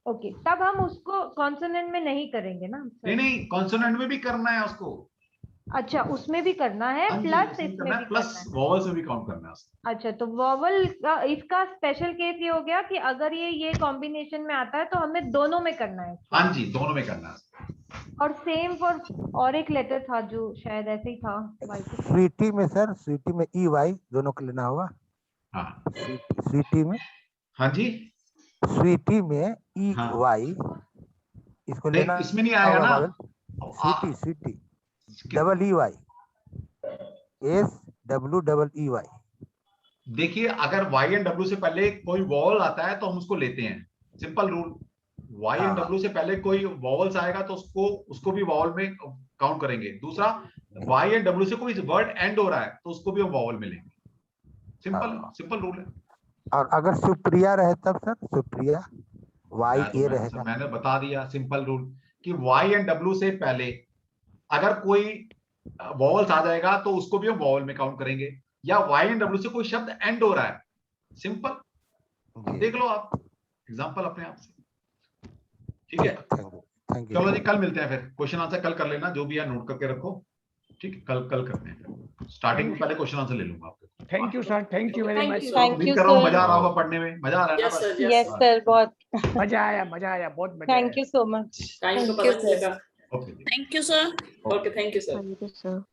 ओके, तब हम उसको कॉन्सोनेंट में नहीं करेंगे ना नहीं सर? नहीं, कॉन्सोनेंट में भी करना है उसको, अच्छा, उसमें भी करना है हाँ जी प्लस उसमें भी इसमें करना भी है, प्लस करना है। वॉवल्स में भी काउंट करना है उसको। अच्छा, तो वॉवल का इसका स्पेशल केस ये हो गया कि अगर ये कॉम्बिनेशन में आता है तो हमें दोनों में करना है। हाँ जी दोनों में करना है। और सेम फॉर, और एक लेटर था जो शायद ऐसे ही था स्वीटी में सर, स्वीटी में EY दोनों को लेना होगा। हाँ स्वीटी में, हाँ जी स्वीटी में EY हाँ, इसको नहीं लेना इसमें नहीं आएगा होगा ना, vowel. Sweety double EY, SWEEY। देखिए अगर वाई एंड डब्ल्यू से पहले कोई वॉवल आता है तो हम उसको लेते हैं, simple rule. Y and W से पहले कोई वॉवल्स आएगा तो उसको भी वॉवल में काउंट करेंगे। दूसरा, वाई एंड डब्ल्यू से कोई वर्ड एंड हो रहा है तो उसको भी हम वॉवल में लेंगे, सिंपल रूल है। और अगर सुप्रिया रहे तब सर, सुप्रिया YA रहेगा। मैंने बता दिया सिंपल रूल कि वाई एंड डब्ल्यू से पहले अगर कोई वॉवल्स आ जाएगा तो उसको भी हम वॉवल में काउंट करेंगे, या वाई एंड डब्ल्यू से कोई शब्द एंड हो रहा है, सिंपल। अब देख लो आप एग्जांपल अपने आप से, ठीक है। Thank you. चलो जी कल मिलते हैं फिर, क्वेश्चन आंसर कल कर लेना, जो भी है नोट करके रखो, ठीक है, कल करते हैं। स्टार्टिंग में पहले क्वेश्चन आंसर ले लूंगा आपके। Thank you sir, thank you very much. Thank उम्मीद you, कर रहा हूँ sir. मजा आ रहा होगा पढ़ने में, मजा आ रहा है ना? Yes, sir, बस? yes, यस सर, बहुत मजा आया, बहुत मजा thank you so much. Time तो Thank पता you, नहीं sir. लगा। Okay. Thank you sir. Okay, thank you sir. Thank you, sir.